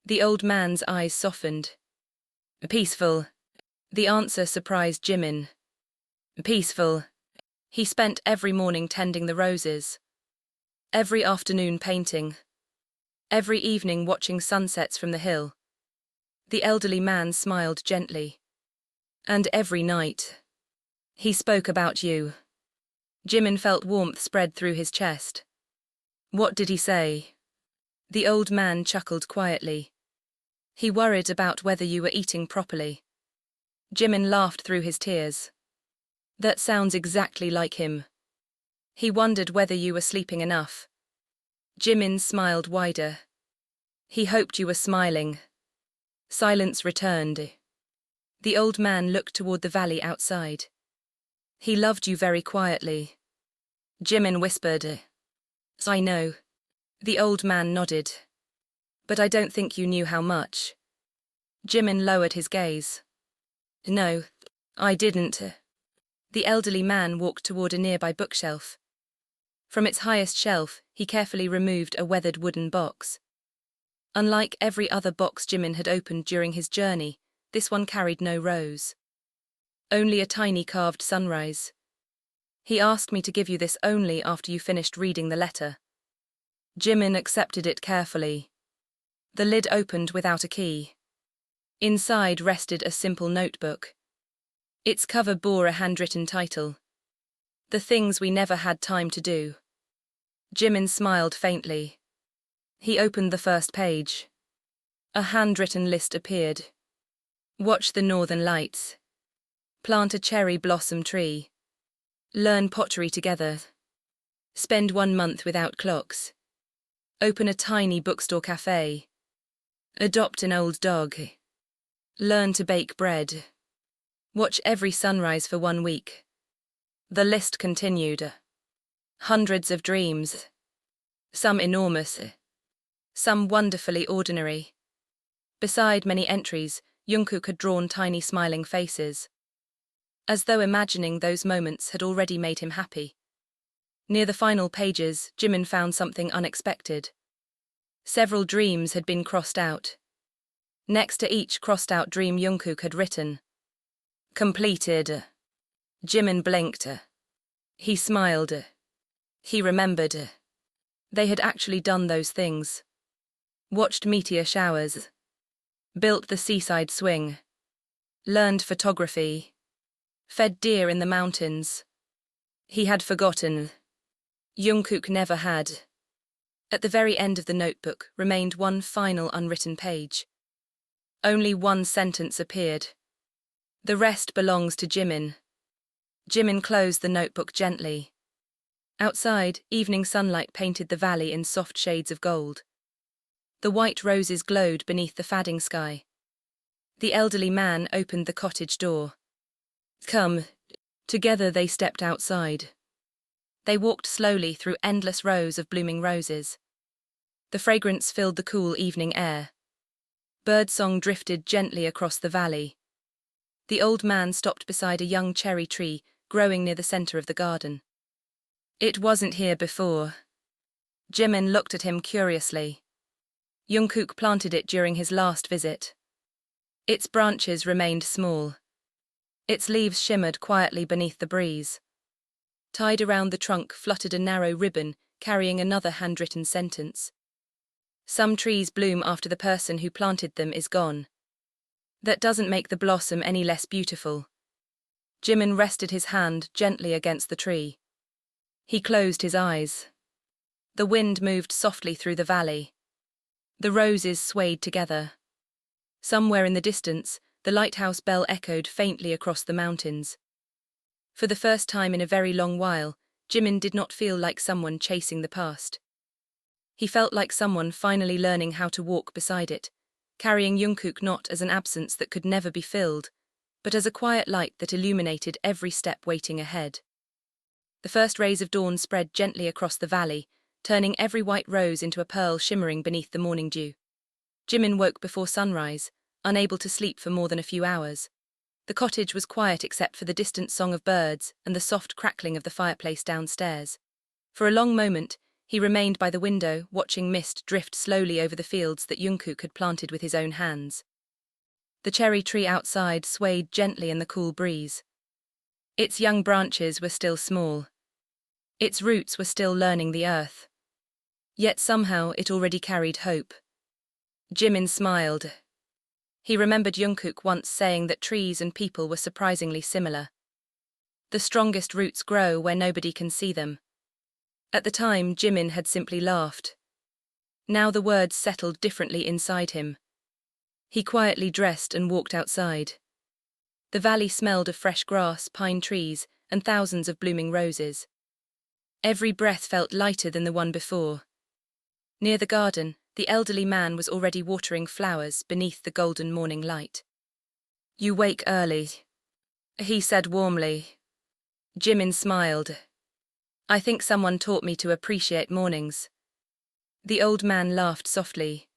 [SPEAKER 1] The old man's eyes softened. Peaceful. The answer surprised Jimin. Peaceful. He spent every morning tending the roses. Every afternoon painting. Every evening watching sunsets from the hill. The elderly man smiled gently. And every night. He spoke about you. Jimin felt warmth spread through his chest. What did he say? The old man chuckled quietly. He worried about whether you were eating properly. Jimin laughed through his tears. That sounds exactly like him. He wondered whether you were sleeping enough. Jimin smiled wider. He hoped you were smiling. Silence returned. The old man looked toward the valley outside. He loved you very quietly. Jimin whispered. I know. The old man nodded. But I don't think you knew how much. Jimin lowered his gaze. No, I didn't. The elderly man walked toward a nearby bookshelf. From its highest shelf, he carefully removed a weathered wooden box. Unlike every other box Jimin had opened during his journey, this one carried no rose. Only a tiny carved sunrise. He asked me to give you this only after you finished reading the letter. Jimin accepted it carefully. The lid opened without a key. Inside rested a simple notebook. Its cover bore a handwritten title. The Things We Never Had Time to Do. Jimin smiled faintly. He opened the first page. A handwritten list appeared. Watch the northern lights. Plant a cherry blossom tree. Learn pottery together. Spend 1 month without clocks. Open a tiny bookstore cafe. Adopt an old dog. Learn to bake bread. Watch every sunrise for 1 week. The list continued. Hundreds of dreams. Some enormous. Some wonderfully ordinary. Beside many entries, Jungkook had drawn tiny smiling faces, as though imagining those moments had already made him happy. Near the final pages, Jimin found something unexpected. Several dreams had been crossed out. Next to each crossed-out dream Jungkook had written, "Completed." Jimin blinked. He smiled. He remembered. They had actually done those things. Watched meteor showers. Built the seaside swing. Learned photography. Fed deer in the mountains. He had forgotten. Jungkook never had. At the very end of the notebook remained one final unwritten page. Only one sentence appeared. The rest belongs to Jimin. Jimin closed the notebook gently. Outside, evening sunlight painted the valley in soft shades of gold. The white roses glowed beneath the fading sky. The elderly man opened the cottage door. "Come." Together they stepped outside. They walked slowly through endless rows of blooming roses. The fragrance filled the cool evening air. Birdsong drifted gently across the valley. The old man stopped beside a young cherry tree growing near the center of the garden. "It wasn't here before." Jimin looked at him curiously. Jungkook planted it during his last visit. Its branches remained small. Its leaves shimmered quietly beneath the breeze. Tied around the trunk fluttered a narrow ribbon carrying another handwritten sentence. "Some trees bloom after the person who planted them is gone. That doesn't make the blossom any less beautiful." Jimin rested his hand gently against the tree. He closed his eyes. The wind moved softly through the valley. The roses swayed together. Somewhere in the distance, the lighthouse bell echoed faintly across the mountains. For the first time in a very long while, Jimin did not feel like someone chasing the past. He felt like someone finally learning how to walk beside it, carrying Jungkook not as an absence that could never be filled, but as a quiet light that illuminated every step waiting ahead. The first rays of dawn spread gently across the valley, turning every white rose into a pearl shimmering beneath the morning dew. Jimin woke before sunrise, unable to sleep for more than a few hours. The cottage was quiet except for the distant song of birds and the soft crackling of the fireplace downstairs. For a long moment, he remained by the window, watching mist drift slowly over the fields that Jungkook had planted with his own hands. The cherry tree outside swayed gently in the cool breeze. Its young branches were still small. Its roots were still learning the earth. Yet somehow it already carried hope. Jimin smiled. He remembered Jungkook once saying that trees and people were surprisingly similar. The strongest roots grow where nobody can see them. At the time, Jimin had simply laughed. Now the words settled differently inside him. He quietly dressed and walked outside. The valley smelled of fresh grass, pine trees, and thousands of blooming roses. Every breath felt lighter than the one before. Near the garden, the elderly man was already watering flowers beneath the golden morning light. "You wake early," he said warmly. Jimin smiled. "I think someone taught me to appreciate mornings." The old man laughed softly.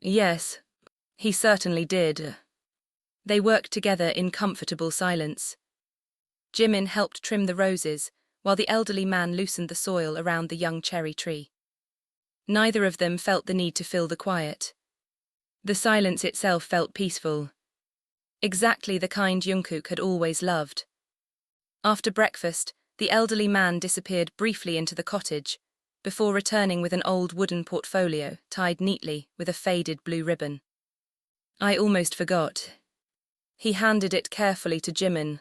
[SPEAKER 1] "Yes, he certainly did." They worked together in comfortable silence. Jimin helped trim the roses, while the elderly man loosened the soil around the young cherry tree. Neither of them felt the need to fill the quiet. The silence itself felt peaceful. Exactly the kind Jungkook had always loved. After breakfast, the elderly man disappeared briefly into the cottage, before returning with an old wooden portfolio tied neatly with a faded blue ribbon. I almost forgot. He handed it carefully to Jimin.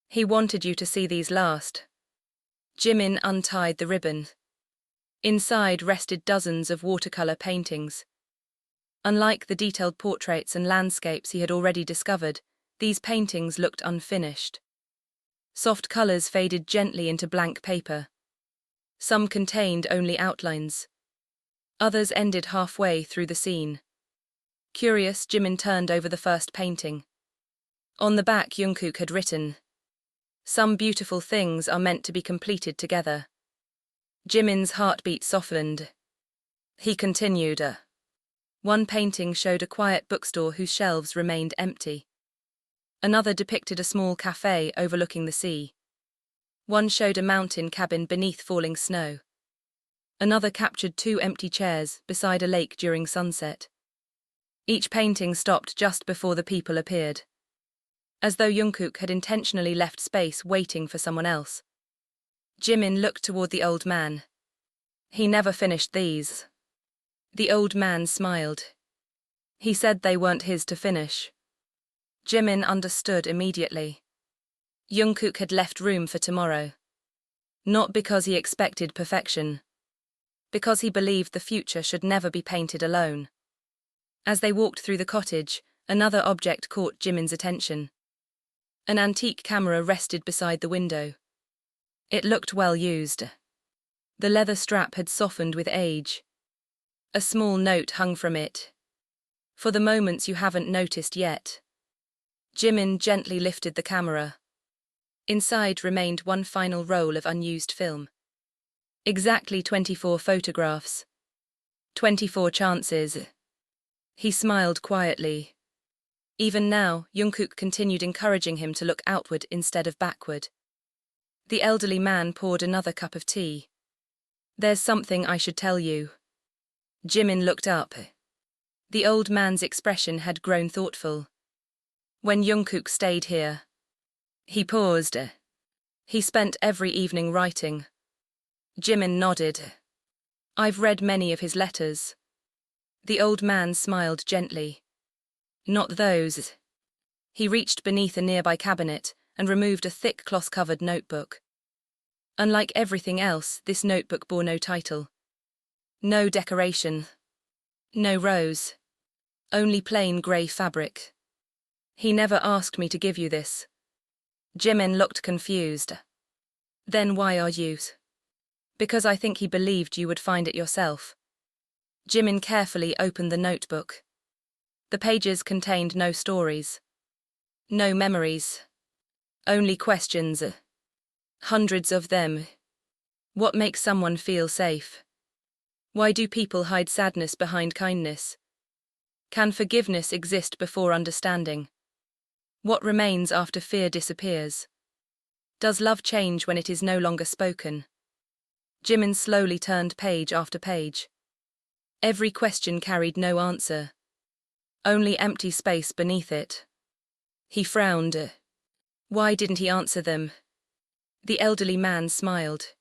[SPEAKER 1] He wanted you to see these last. Jimin untied the ribbon. Inside rested dozens of watercolor paintings. Unlike the detailed portraits and landscapes he had already discovered, these paintings looked unfinished. Soft colors faded gently into blank paper. Some contained only outlines. Others ended halfway through the scene. Curious, Jimin turned over the first painting. On the back, Jungkook had written, "Some beautiful things are meant to be completed together." Jimin's heartbeat softened. He continued. One painting showed a quiet bookstore whose shelves remained empty. Another depicted a small cafe overlooking the sea. One showed a mountain cabin beneath falling snow. Another captured two empty chairs beside a lake during sunset. Each painting stopped just before the people appeared, as though Jungkook had intentionally left space waiting for someone else. Jimin looked toward the old man. "He never finished these." The old man smiled. "He said they weren't his to finish." Jimin understood immediately. Jungkook had left room for tomorrow. Not because he expected perfection. Because he believed the future should never be painted alone. As they walked through the cottage, another object caught Jimin's attention. An antique camera rested beside the window. It looked well used. The leather strap had softened with age. A small note hung from it. "For the moments you haven't noticed yet." Jimin gently lifted the camera. Inside remained one final roll of unused film. Exactly 24 photographs. 24 chances. He smiled quietly. Even now, Jungkook continued encouraging him to look outward instead of backward. The elderly man poured another cup of tea. "There's something I should tell you." Jimin looked up. The old man's expression had grown thoughtful. "When Jungkook stayed here." He paused. "He spent every evening writing." Jimin nodded. "I've read many of his letters." The old man smiled gently. "Not those." He reached beneath a nearby cabinet and removed a thick cloth-covered notebook. Unlike everything else, this notebook bore no title. No decoration. No rose. Only plain grey fabric. "He never asked me to give you this." Jimin looked confused. "Then why are you?" "Because I think he believed you would find it yourself." Jimin carefully opened the notebook. The pages contained no stories. No memories. Only questions. Hundreds of them. What makes someone feel safe? Why do people hide sadness behind kindness? Can forgiveness exist before understanding? What remains after fear disappears? Does love change when it is no longer spoken? Jimin slowly turned page after page. Every question carried no answer. Only empty space beneath it. He frowned. Why didn't he answer them? The elderly man smiled.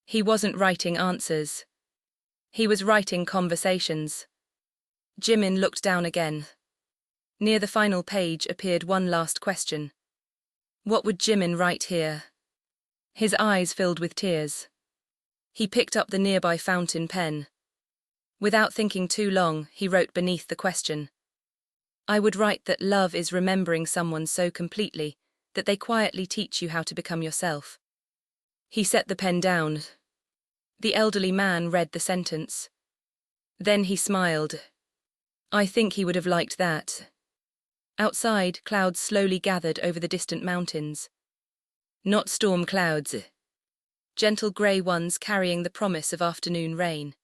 [SPEAKER 1] He wasn't writing answers. He was writing conversations. Jimin looked down again. Near the final page appeared one last question. What would Jimin write here? His eyes filled with tears. He picked up the nearby fountain pen. Without thinking too long, he wrote beneath the question. "I would write that love is remembering someone so completely that they quietly teach you how to become yourself." He set the pen down. The elderly man read the sentence. Then he smiled. I think he would have liked that. Outside, clouds slowly gathered over the distant mountains. Not storm clouds. Gentle grey ones carrying the promise of afternoon rain.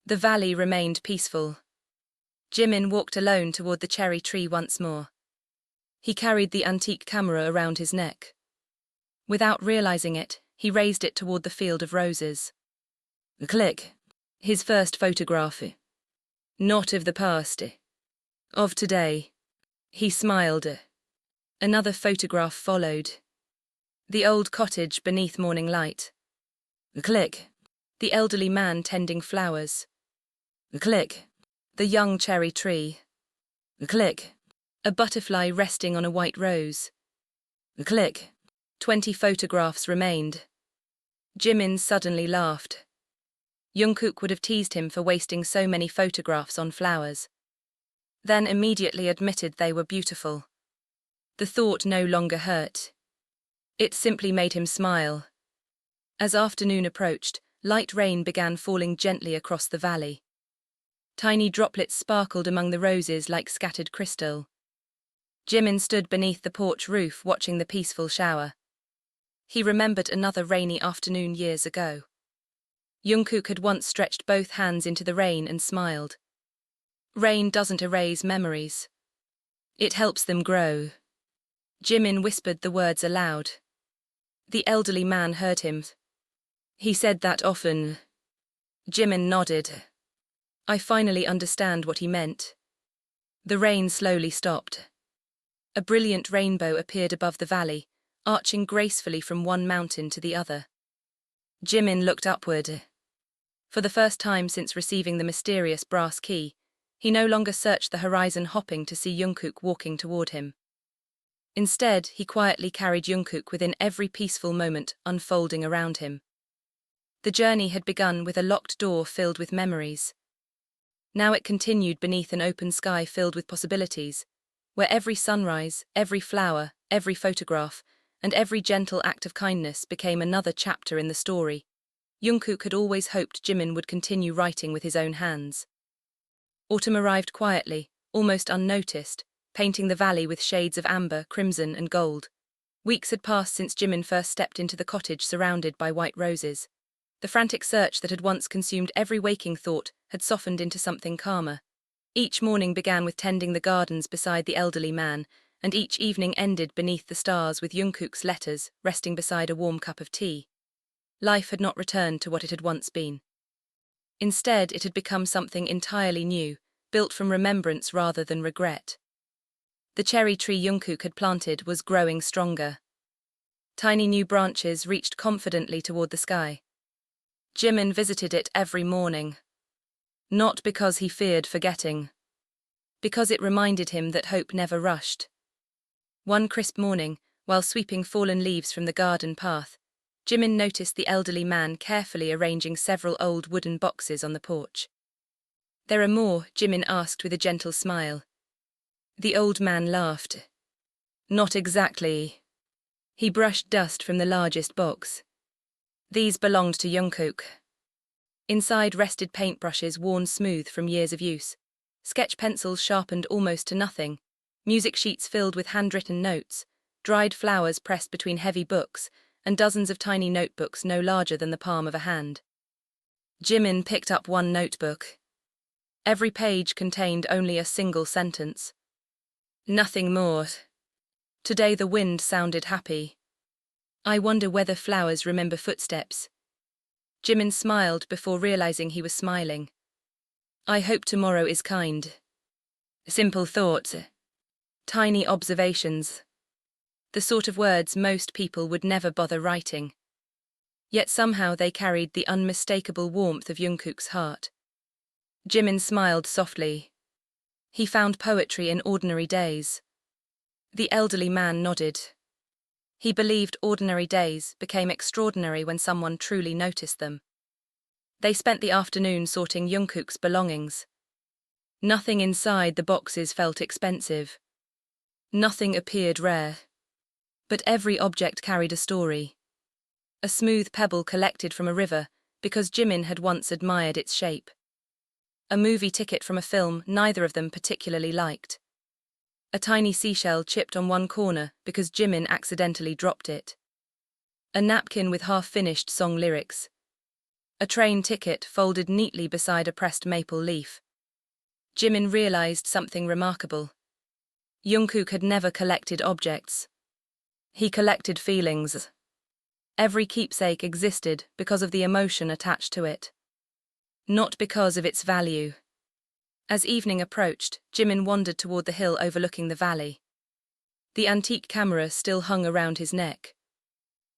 [SPEAKER 1] The valley remained peaceful. Jimin walked alone toward the cherry tree once more. He carried the antique camera around his neck. Without realizing it, he raised it toward the field of roses. Click. His first photograph. Not of the past. Of today. He smiled. Another photograph followed. The old cottage beneath morning light. Click. The elderly man tending flowers. Click. The young cherry tree. Click. A butterfly resting on a white rose. Click. 20 photographs remained. Jimin suddenly laughed. Jungkook would have teased him for wasting so many photographs on flowers. Then immediately admitted they were beautiful. The thought no longer hurt. It simply made him smile. As afternoon approached, light rain began falling gently across the valley. Tiny droplets sparkled among the roses like scattered crystal. Jimin stood beneath the porch roof watching the peaceful shower. He remembered another rainy afternoon years ago. Jungkook had once stretched both hands into the rain and smiled. Rain doesn't erase memories. It helps them grow. Jimin whispered the words aloud. The elderly man heard him. He said that often. Jimin nodded. I finally understand what he meant. The rain slowly stopped. A brilliant rainbow appeared above the valley, arching gracefully from one mountain to the other. Jimin looked upward. For the first time since receiving the mysterious brass key, he no longer searched the horizon hoping to see Jungkook walking toward him. Instead, he quietly carried Jungkook within every peaceful moment unfolding around him. The journey had begun with a locked door filled with memories. Now it continued beneath an open sky filled with possibilities, where every sunrise, every flower, every photograph, and every gentle act of kindness became another chapter in the story. Jungkook had always hoped Jimin would continue writing with his own hands. Autumn arrived quietly, almost unnoticed, painting the valley with shades of amber, crimson, and gold. Weeks had passed since Jimin first stepped into the cottage surrounded by white roses. The frantic search that had once consumed every waking thought had softened into something calmer. Each morning began with tending the gardens beside the elderly man, and each evening ended beneath the stars with Jungkook's letters resting beside a warm cup of tea. Life had not returned to what it had once been. Instead, it had become something entirely new, built from remembrance rather than regret. The cherry tree Jungkook had planted was growing stronger. Tiny new branches reached confidently toward the sky. Jimin visited it every morning. Not because he feared forgetting. Because it reminded him that hope never rushed. One crisp morning, while sweeping fallen leaves from the garden path, Jimin noticed the elderly man carefully arranging several old wooden boxes on the porch. There are more, Jimin asked with a gentle smile. The old man laughed. Not exactly. He brushed dust from the largest box. These belonged to Jungkook. Inside rested paintbrushes worn smooth from years of use, sketch pencils sharpened almost to nothing, music sheets filled with handwritten notes, dried flowers pressed between heavy books, and dozens of tiny notebooks no larger than the palm of a hand. Jimin picked up one notebook. Every page contained only a single sentence. Nothing more. Today the wind sounded happy. I wonder whether flowers remember footsteps. Jimin smiled before realizing he was smiling. I hope tomorrow is kind. Simple thoughts. Tiny observations. The sort of words most people would never bother writing. Yet somehow they carried the unmistakable warmth of Jungkook's heart. Jimin smiled softly. He found poetry in ordinary days. The elderly man nodded. He believed ordinary days became extraordinary when someone truly noticed them. They spent the afternoon sorting Jungkook's belongings. Nothing inside the boxes felt expensive. Nothing appeared rare. But every object carried a story. A smooth pebble collected from a river because Jimin had once admired its shape. A movie ticket from a film neither of them particularly liked. A tiny seashell chipped on one corner because Jimin accidentally dropped it. A napkin with half-finished song lyrics. A train ticket folded neatly beside a pressed maple leaf. Jimin realized something remarkable. Jungkook had never collected objects. He collected feelings. Every keepsake existed because of the emotion attached to it. Not because of its value. As evening approached, Jimin wandered toward the hill overlooking the valley. The antique camera still hung around his neck.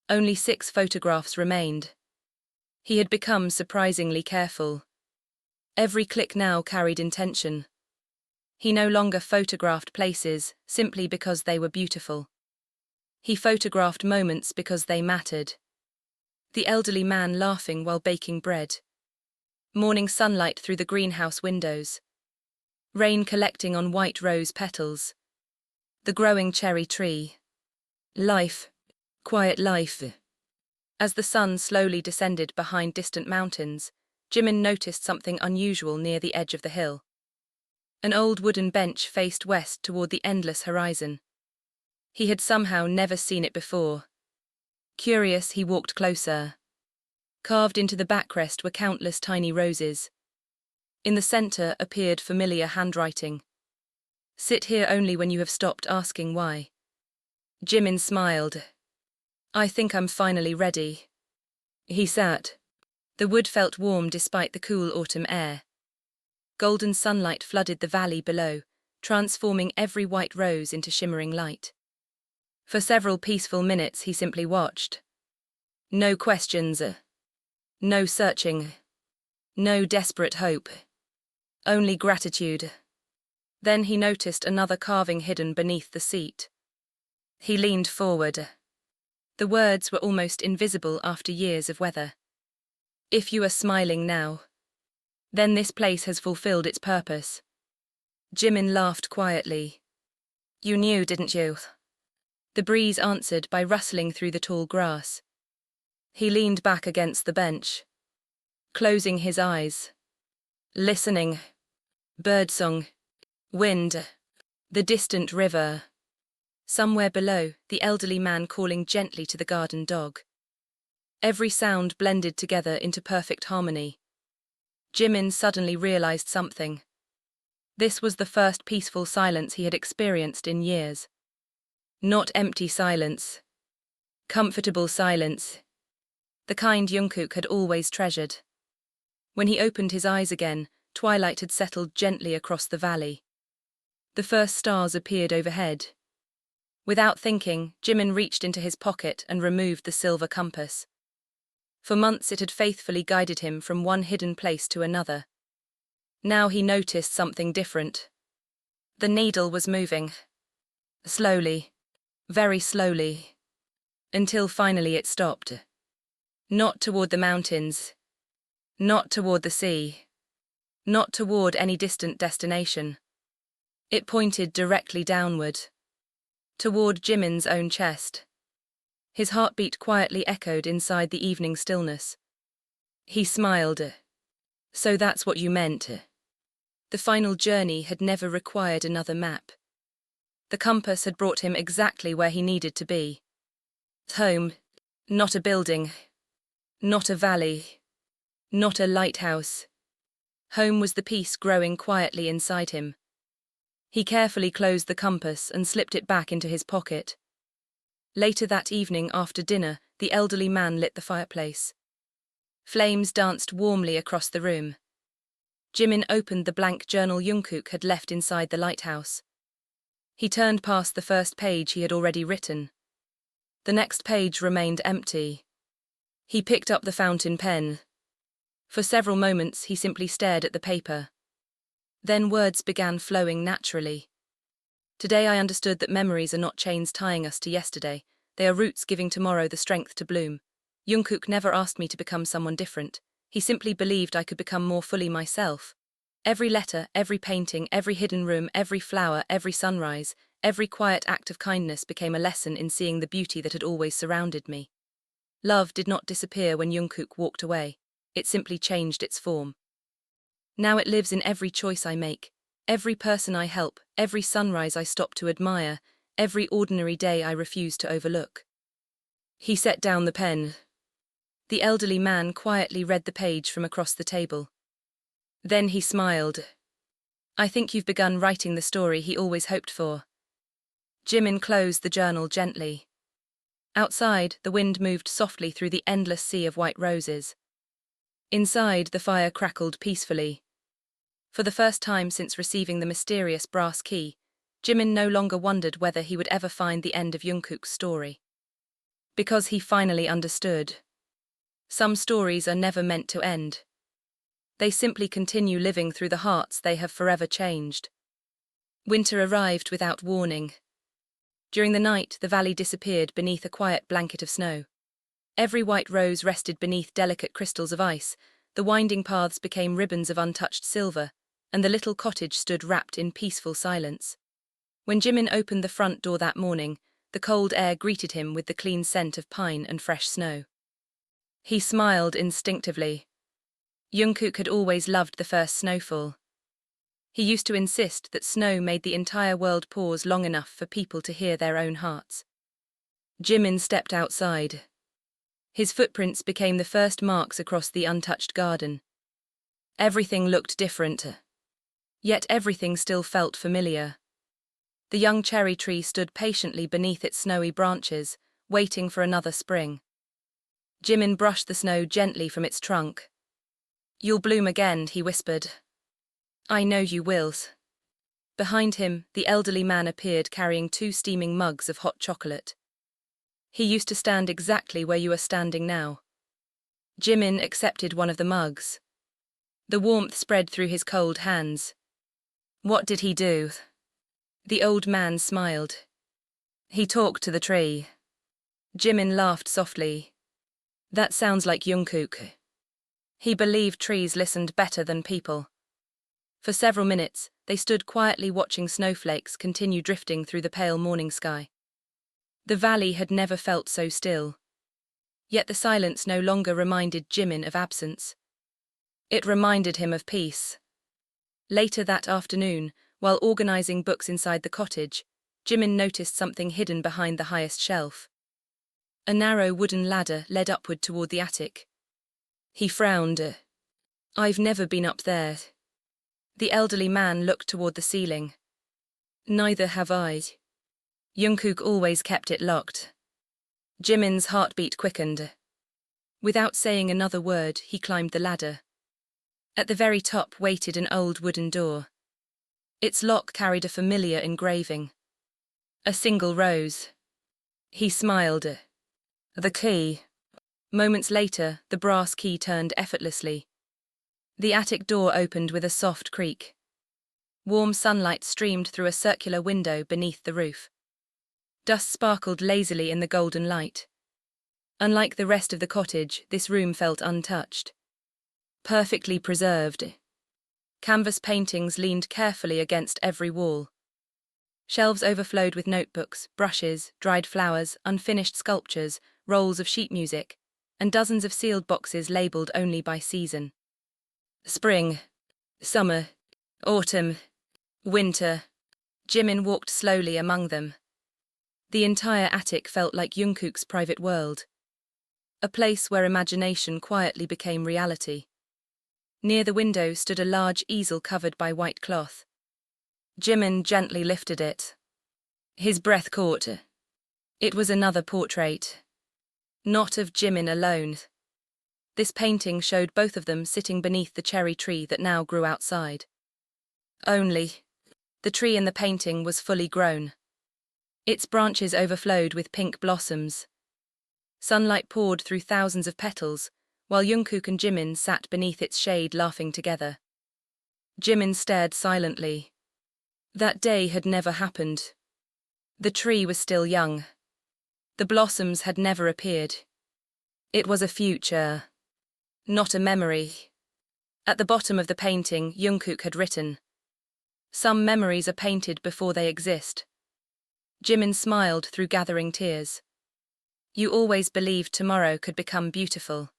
[SPEAKER 1] Only 6 photographs remained. He had become surprisingly careful. Every click now carried intention. He no longer photographed places simply because they were beautiful. He photographed moments because they mattered. The elderly man laughing while baking bread. Morning sunlight through the greenhouse windows. Rain collecting on white rose petals. The growing cherry tree. Life. Quiet life. As the sun slowly descended behind distant mountains, Jimin noticed something unusual near the edge of the hill. An old wooden bench faced west toward the endless horizon. He had somehow never seen it before. Curious, he walked closer. Carved into the backrest were countless tiny roses. In the center appeared familiar handwriting. Sit here only when you have stopped asking why. Jimin smiled. I think I'm finally ready. He sat. The wood felt warm despite the cool autumn air. Golden sunlight flooded the valley below, transforming every white rose into shimmering light. For several peaceful minutes he simply watched. No questions. No searching. No desperate hope. Only gratitude. Then he noticed another carving hidden beneath the seat. He leaned forward. The words were almost invisible after years of weather. If you are smiling now, then this place has fulfilled its purpose. Jimin laughed quietly. You knew, didn't you? The breeze answered by rustling through the tall grass. He leaned back against the bench, closing his eyes. Listening. Birdsong. Wind. The distant river. Somewhere below, the elderly man calling gently to the garden dog. Every sound blended together into perfect harmony. Jimin suddenly realized something. This was the first peaceful silence he had experienced in years. Not empty silence. Comfortable silence. The kind Jungkook had always treasured. When he opened his eyes again, twilight had settled gently across the valley. The first stars appeared overhead. Without thinking, Jimin reached into his pocket and removed the silver compass. For months it had faithfully guided him from one hidden place to another. Now he noticed something different. The needle was moving. Slowly. Very slowly. Until finally it stopped. Not toward the mountains. Not toward the sea. Not toward any distant destination. It pointed directly downward. Toward Jimin's own chest. His heartbeat quietly echoed inside the evening stillness. He smiled. So that's what you meant. The final journey had never required another map. The compass had brought him exactly where he needed to be. Home. Not a building. Not a valley. Not a lighthouse. Home was the peace growing quietly inside him. He carefully closed the compass and slipped it back into his pocket. Later that evening after dinner, the elderly man lit the fireplace. Flames danced warmly across the room. Jimin opened the blank journal Jungkook had left inside the lighthouse. He turned past the first page he had already written. The next page remained empty. He picked up the fountain pen. For several moments he simply stared at the paper. Then words began flowing naturally. Today I understood that memories are not chains tying us to yesterday, they are roots giving tomorrow the strength to bloom. Jungkook never asked me to become someone different, he simply believed I could become more fully myself. Every letter, every painting, every hidden room, every flower, every sunrise, every quiet act of kindness became a lesson in seeing the beauty that had always surrounded me. Love did not disappear when Jungkook walked away, it simply changed its form. Now it lives in every choice I make, every person I help, every sunrise I stop to admire, every ordinary day I refuse to overlook. He set down the pen. The elderly man quietly read the page from across the table. Then he smiled. I think you've begun writing the story he always hoped for. Jimin closed the journal gently. Outside, the wind moved softly through the endless sea of white roses. Inside, the fire crackled peacefully. For the first time since receiving the mysterious brass key, Jimin no longer wondered whether he would ever find the end of Jungkook's story. Because he finally understood. Some stories are never meant to end. They simply continue living through the hearts they have forever changed. Winter arrived without warning. During the night, the valley disappeared beneath a quiet blanket of snow. Every white rose rested beneath delicate crystals of ice, the winding paths became ribbons of untouched silver, and the little cottage stood wrapped in peaceful silence. When Jimin opened the front door that morning, the cold air greeted him with the clean scent of pine and fresh snow. He smiled instinctively. Jungkook had always loved the first snowfall. He used to insist that snow made the entire world pause long enough for people to hear their own hearts. Jimin stepped outside. His footprints became the first marks across the untouched garden. Everything looked different. Yet everything still felt familiar. The young cherry tree stood patiently beneath its snowy branches, waiting for another spring. Jimin brushed the snow gently from its trunk. "You'll bloom again," he whispered. "I know you will." Behind him, the elderly man appeared carrying 2 steaming mugs of hot chocolate. He used to stand exactly where you are standing now. Jimin accepted one of the mugs. The warmth spread through his cold hands. "What did he do?" The old man smiled. "He talked to the tree." Jimin laughed softly. "That sounds like Jungkook." He believed trees listened better than people. For several minutes, they stood quietly watching snowflakes continue drifting through the pale morning sky. The valley had never felt so still. Yet the silence no longer reminded Jimin of absence. It reminded him of peace. Later that afternoon, while organizing books inside the cottage, Jimin noticed something hidden behind the highest shelf. A narrow wooden ladder led upward toward the attic. He frowned. "I've never been up there." The elderly man looked toward the ceiling. "Neither have I. Jungkook always kept it locked." Jimin's heartbeat quickened. Without saying another word, he climbed the ladder. At the very top waited an old wooden door. Its lock carried a familiar engraving. A single rose. He smiled. The key. Moments later, the brass key turned effortlessly. The attic door opened with a soft creak. Warm sunlight streamed through a circular window beneath the roof. Dust sparkled lazily in the golden light. Unlike the rest of the cottage, this room felt untouched. Perfectly preserved. Canvas paintings leaned carefully against every wall. Shelves overflowed with notebooks, brushes, dried flowers, unfinished sculptures, rolls of sheet music, and dozens of sealed boxes labeled only by season. Spring, summer, autumn, winter. Jimin walked slowly among them. The entire attic felt like Jungkook's private world. A place where imagination quietly became reality. Near the window stood a large easel covered by white cloth. Jimin gently lifted it. His breath caught. It was another portrait. Not of Jimin alone. This painting showed both of them sitting beneath the cherry tree that now grew outside. Only, the tree in the painting was fully grown. Its branches overflowed with pink blossoms. Sunlight poured through thousands of petals, while Jungkook and Jimin sat beneath its shade laughing together. Jimin stared silently. That day had never happened. The tree was still young. The blossoms had never appeared. It was a future, not a memory. At the bottom of the painting, Jungkook had written, "Some memories are painted before they exist." Jimin smiled through gathering tears. "You always believed tomorrow could become beautiful."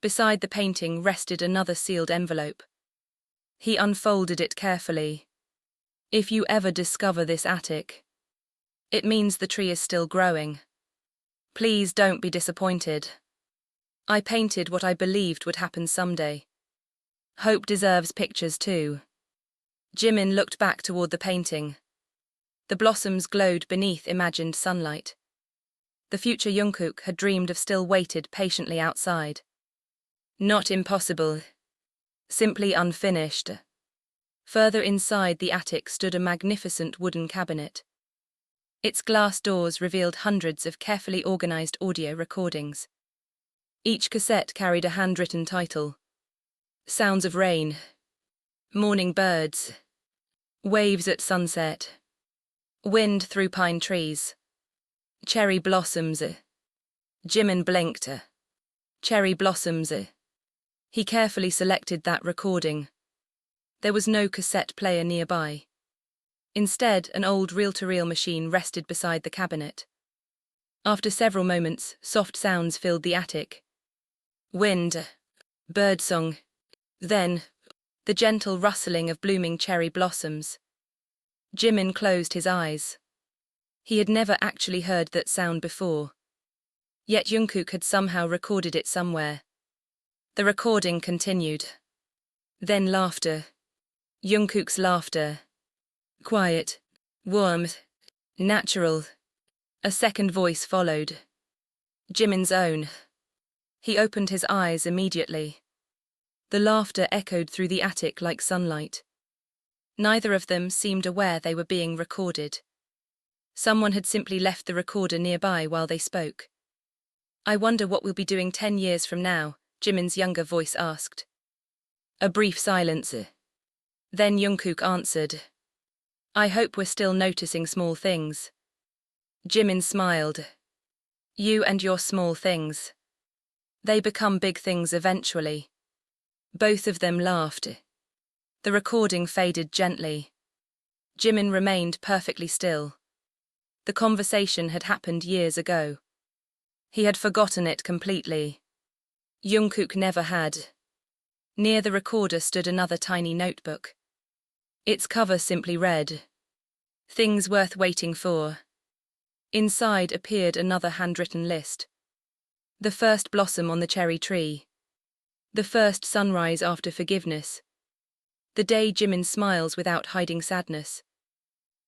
[SPEAKER 1] Beside the painting rested another sealed envelope. He unfolded it carefully. "If you ever discover this attic, it means the tree is still growing. Please don't be disappointed. I painted what I believed would happen someday. Hope deserves pictures too." Jimin looked back toward the painting. The blossoms glowed beneath imagined sunlight. The future Jungkook had dreamed of still waited patiently outside. Not impossible. Simply unfinished. Further inside the attic stood a magnificent wooden cabinet. Its glass doors revealed hundreds of carefully organized audio recordings. Each cassette carried a handwritten title: Sounds of Rain, Morning Birds, Waves at Sunset, Wind Through Pine Trees, Cherry Blossoms. Jimin blinked. Cherry Blossoms. He carefully selected that recording. There was no cassette player nearby. Instead, an old reel-to-reel machine rested beside the cabinet. After several moments, soft sounds filled the attic. Wind, birdsong, then the gentle rustling of blooming cherry blossoms. Jimin closed his eyes. He had never actually heard that sound before. Yet Jungkook had somehow recorded it somewhere. The recording continued. Then laughter. Jungkook's laughter. Quiet, warm, natural. A second voice followed. Jimin's own. He opened his eyes immediately. The laughter echoed through the attic like sunlight. Neither of them seemed aware they were being recorded. Someone had simply left the recorder nearby while they spoke. I wonder what we'll be doing 10 years from now, Jimin's younger voice asked. A brief silence. Then Jungkook answered. I hope we're still noticing small things. Jimin smiled. You and your small things. They become big things eventually. Both of them laughed. The recording faded gently. Jimin remained perfectly still. The conversation had happened years ago. He had forgotten it completely. Jungkook never had. Near the recorder stood another tiny notebook. Its cover simply read, Things Worth Waiting For. Inside appeared another handwritten list. The first blossom on the cherry tree. The first sunrise after forgiveness. The day Jimin smiles without hiding sadness.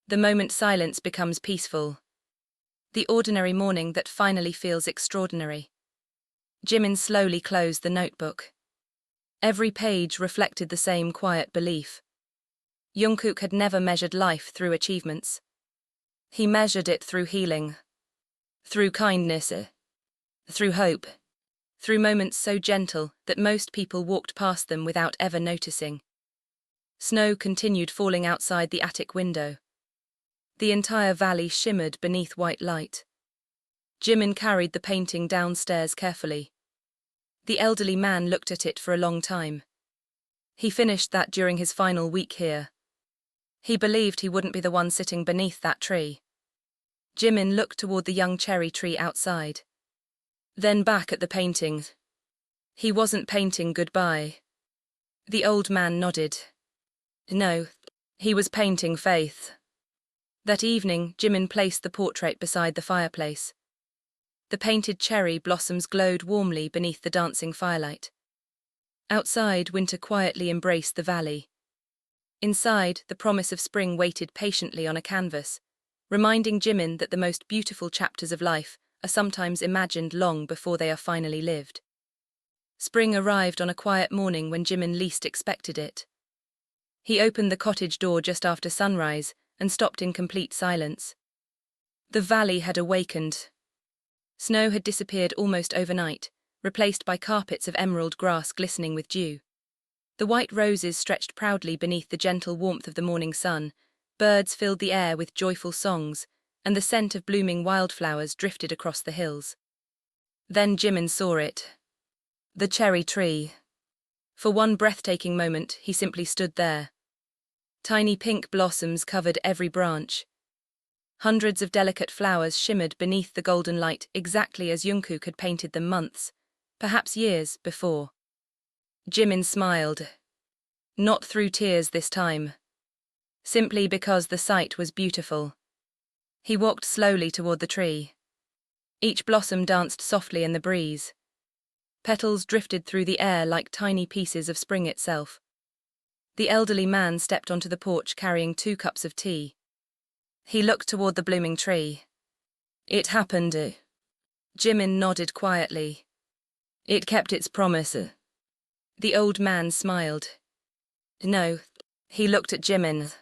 [SPEAKER 1] The moment silence becomes peaceful. The ordinary morning that finally feels extraordinary. Jimin slowly closed the notebook. Every page reflected the same quiet belief. Jungkook had never measured life through achievements. He measured it through healing. Through kindness. Through hope. Through moments so gentle that most people walked past them without ever noticing. Snow continued falling outside the attic window. The entire valley shimmered beneath white light. Jimin carried the painting downstairs carefully. The elderly man looked at it for a long time. He finished that during his final week here. He believed he wouldn't be the one sitting beneath that tree. Jimin looked toward the young cherry tree outside. Then back at the painting. He wasn't painting goodbye. The old man nodded. No, he was painting faith. That evening, Jimin placed the portrait beside the fireplace. The painted cherry blossoms glowed warmly beneath the dancing firelight. Outside, winter quietly embraced the valley. Inside, the promise of spring waited patiently on a canvas, reminding Jimin that the most beautiful chapters of life are sometimes imagined long before they are finally lived. Spring arrived on a quiet morning when Jimin least expected it. He opened the cottage door just after sunrise and stopped in complete silence. The valley had awakened. Snow had disappeared almost overnight, replaced by carpets of emerald grass glistening with dew. The white roses stretched proudly beneath the gentle warmth of the morning sun, birds filled the air with joyful songs, and the scent of blooming wildflowers drifted across the hills. Then Jimin saw it. The cherry tree. For one breathtaking moment, he simply stood there. Tiny pink blossoms covered every branch. Hundreds of delicate flowers shimmered beneath the golden light exactly as Jungkook had painted them months, perhaps years, before. Jimin smiled. Not through tears this time. Simply because the sight was beautiful. He walked slowly toward the tree. Each blossom danced softly in the breeze. Petals drifted through the air like tiny pieces of spring itself. The elderly man stepped onto the porch carrying 2 cups of tea. He looked toward the blooming tree. It happened. Jimin nodded quietly. It kept its promise. The old man smiled. No, He looked at Jimin.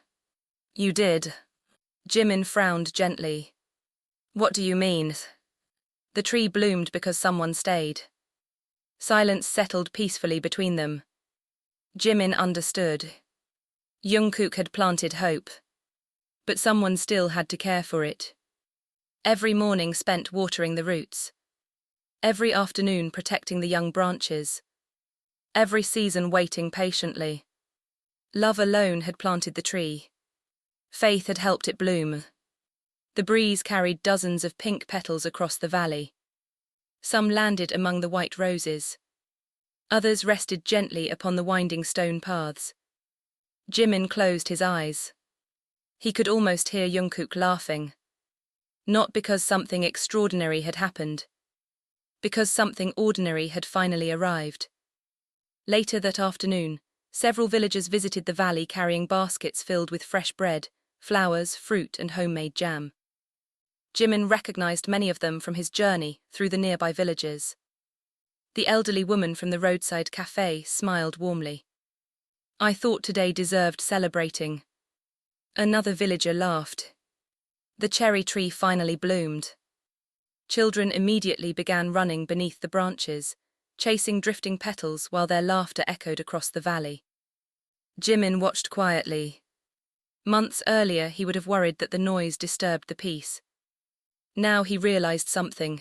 [SPEAKER 1] You did. Jimin frowned gently. What do you mean? The tree bloomed because someone stayed. Silence settled peacefully between them. Jimin understood. Jungkook had planted hope. But someone still had to care for it. Every morning spent watering the roots. Every afternoon protecting the young branches. Every season waiting patiently. Love alone had planted the tree. Faith had helped it bloom. The breeze carried dozens of pink petals across the valley. Some landed among the white roses. Others rested gently upon the winding stone paths. Jimin closed his eyes. He could almost hear Jungkook laughing. Not because something extraordinary had happened. Because something ordinary had finally arrived. Later that afternoon, several villagers visited the valley carrying baskets filled with fresh bread, flowers, fruit, and homemade jam. Jimin recognized many of them from his journey through the nearby villages. The elderly woman from the roadside cafe smiled warmly. I thought today deserved celebrating. Another villager laughed. The cherry tree finally bloomed. Children immediately began running beneath the branches, chasing drifting petals while their laughter echoed across the valley. Jimin watched quietly. Months earlier he would have worried that the noise disturbed the peace. Now he realized something.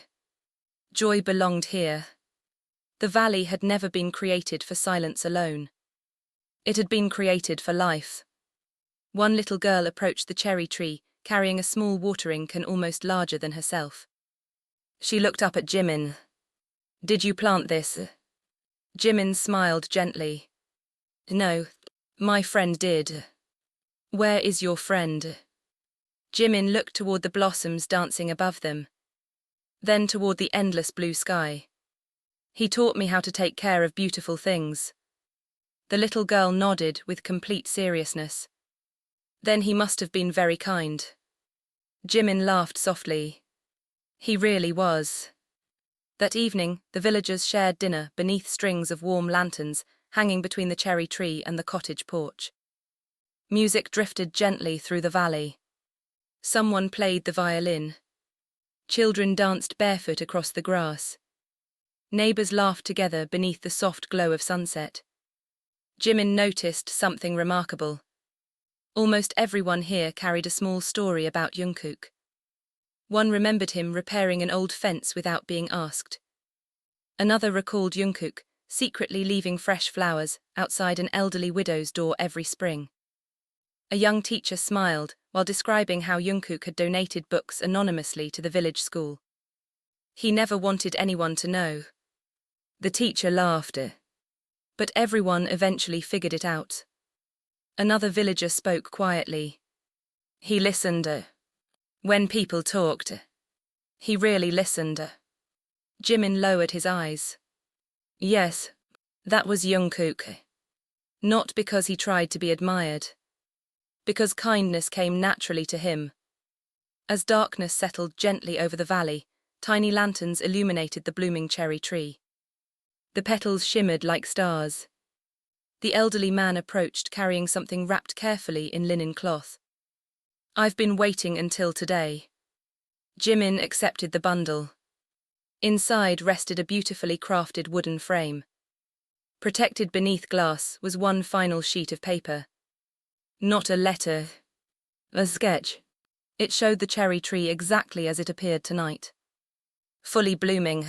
[SPEAKER 1] Joy belonged here. The valley had never been created for silence alone. It had been created for life. One little girl approached the cherry tree, carrying a small watering can almost larger than herself. She looked up at Jimin. Did you plant this? Jimin smiled gently. No, my friend did. Where is your friend? Jimin looked toward the blossoms dancing above them. Then toward the endless blue sky. He taught me how to take care of beautiful things. The little girl nodded with complete seriousness. Then he must have been very kind. Jimin laughed softly. He really was. That evening, the villagers shared dinner beneath strings of warm lanterns hanging between the cherry tree and the cottage porch. Music drifted gently through the valley. Someone played the violin. Children danced barefoot across the grass. Neighbors laughed together beneath the soft glow of sunset. Jimin noticed something remarkable. Almost everyone here carried a small story about Jungkook. One remembered him repairing an old fence without being asked. Another recalled Jungkook secretly leaving fresh flowers outside an elderly widow's door every spring. A young teacher smiled while describing how Jungkook had donated books anonymously to the village school. He never wanted anyone to know. The teacher laughed. But everyone eventually figured it out. Another villager spoke quietly. He listened. When people talked, he really listened. Jimin lowered his eyes. Yes, that was Jungkook. Not because he tried to be admired. Because kindness came naturally to him. As darkness settled gently over the valley, tiny lanterns illuminated the blooming cherry tree. The petals shimmered like stars. The elderly man approached carrying something wrapped carefully in linen cloth. I've been waiting until today. Jimin accepted the bundle. Inside rested a beautifully crafted wooden frame. Protected beneath glass was one final sheet of paper. Not a letter. A sketch. It showed the cherry tree exactly as it appeared tonight. Fully blooming.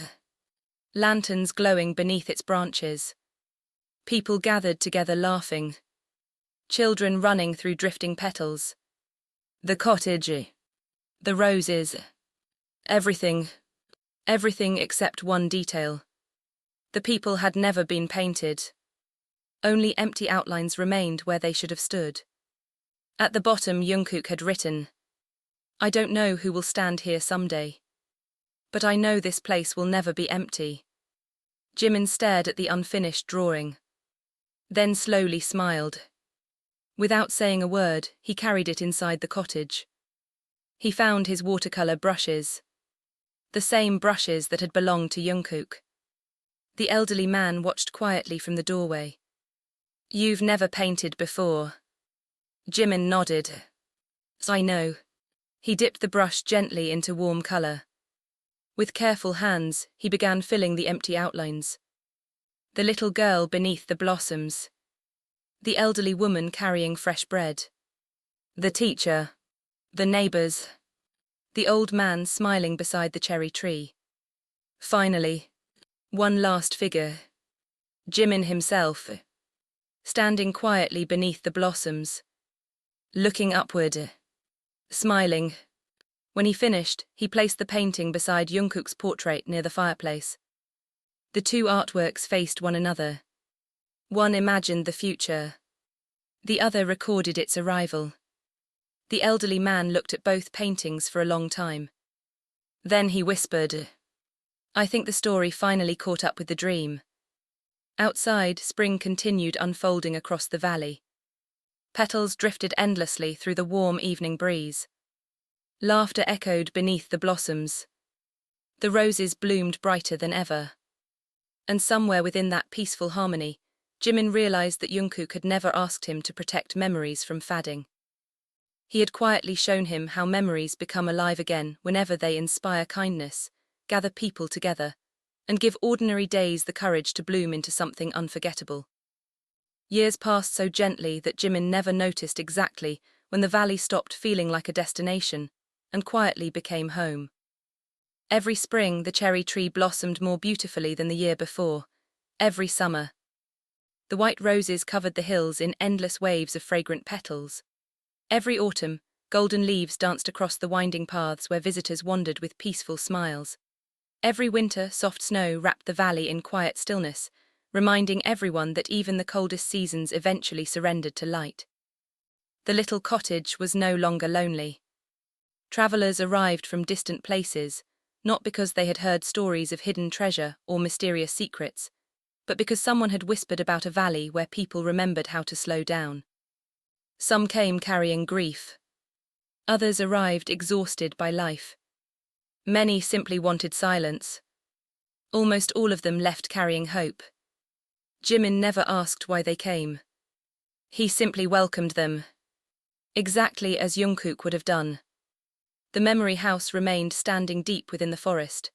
[SPEAKER 1] Lanterns glowing beneath its branches. People gathered together laughing. Children running through drifting petals. The cottage. The roses. Everything. Everything except one detail. The people had never been painted. Only empty outlines remained where they should have stood. At the bottom, Jungkook had written, I don't know who will stand here someday. But I know this place will never be empty. Jimin stared at the unfinished drawing. Then slowly smiled. Without saying a word, he carried it inside the cottage. He found his watercolor brushes. The same brushes that had belonged to Jungkook. The elderly man watched quietly from the doorway. You've never painted before. Jimin nodded. I know. He dipped the brush gently into warm color. With careful hands, he began filling the empty outlines. The little girl beneath the blossoms. The elderly woman carrying fresh bread. The teacher. The neighbors. The old man smiling beside the cherry tree. Finally, one last figure. Jimin himself. Standing quietly beneath the blossoms. Looking upward. Smiling. When he finished, he placed the painting beside Jungkook's portrait near the fireplace. The two artworks faced one another. One imagined the future. The other recorded its arrival. The elderly man looked at both paintings for a long time. Then he whispered, "I think the story finally caught up with the dream." Outside, spring continued unfolding across the valley. Petals drifted endlessly through the warm evening breeze. Laughter echoed beneath the blossoms. The roses bloomed brighter than ever. And somewhere within that peaceful harmony, Jimin realized that Jungkook had never asked him to protect memories from fading. He had quietly shown him how memories become alive again whenever they inspire kindness, gather people together, and give ordinary days the courage to bloom into something unforgettable. Years passed so gently that Jimin never noticed exactly when the valley stopped feeling like a destination and quietly became home. Every spring, the cherry tree blossomed more beautifully than the year before. Every summer, the white roses covered the hills in endless waves of fragrant petals. Every autumn, golden leaves danced across the winding paths where visitors wandered with peaceful smiles. Every winter, soft snow wrapped the valley in quiet stillness, reminding everyone that even the coldest seasons eventually surrendered to light. The little cottage was no longer lonely. Travelers arrived from distant places, not because they had heard stories of hidden treasure or mysterious secrets, but because someone had whispered about a valley where people remembered how to slow down. Some came carrying grief. Others arrived exhausted by life. Many simply wanted silence. Almost all of them left carrying hope. Jimin never asked why they came. He simply welcomed them, exactly as Jungkook would have done. The memory house remained standing deep within the forest.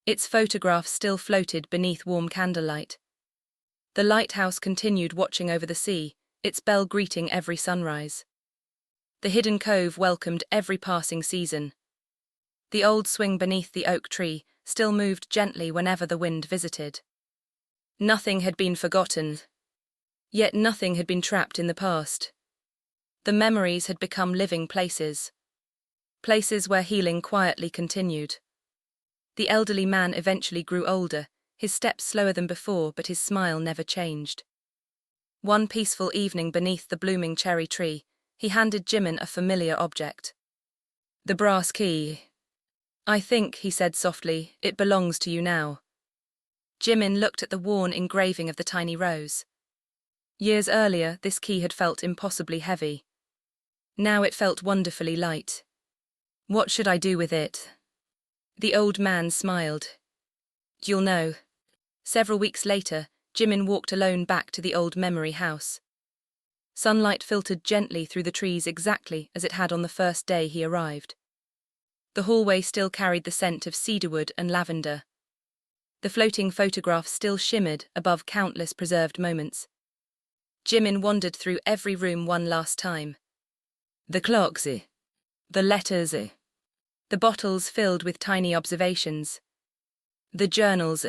[SPEAKER 1] Its photographs still floated beneath warm candlelight. The lighthouse continued watching over the sea, its bell greeting every sunrise. The hidden cove welcomed every passing season. The old swing beneath the oak tree still moved gently whenever the wind visited. Nothing had been forgotten. Yet nothing had been trapped in the past. The memories had become living places. Places where healing quietly continued. The elderly man eventually grew older, his steps slower than before, but his smile never changed. One peaceful evening beneath the blooming cherry tree, he handed Jimin a familiar object. The brass key. "I think," he said softly, "it belongs to you now." Jimin looked at the worn engraving of the tiny rose. Years earlier, this key had felt impossibly heavy. Now it felt wonderfully light. "What should I do with it?" The old man smiled. "You'll know." Several weeks later, Jimin walked alone back to the old memory house. Sunlight filtered gently through the trees exactly as it had on the first day he arrived. The hallway still carried the scent of cedarwood and lavender. The floating photographs still shimmered above countless preserved moments. Jimin wandered through every room one last time. The clocks, the letters, the bottles filled with tiny observations. The journals,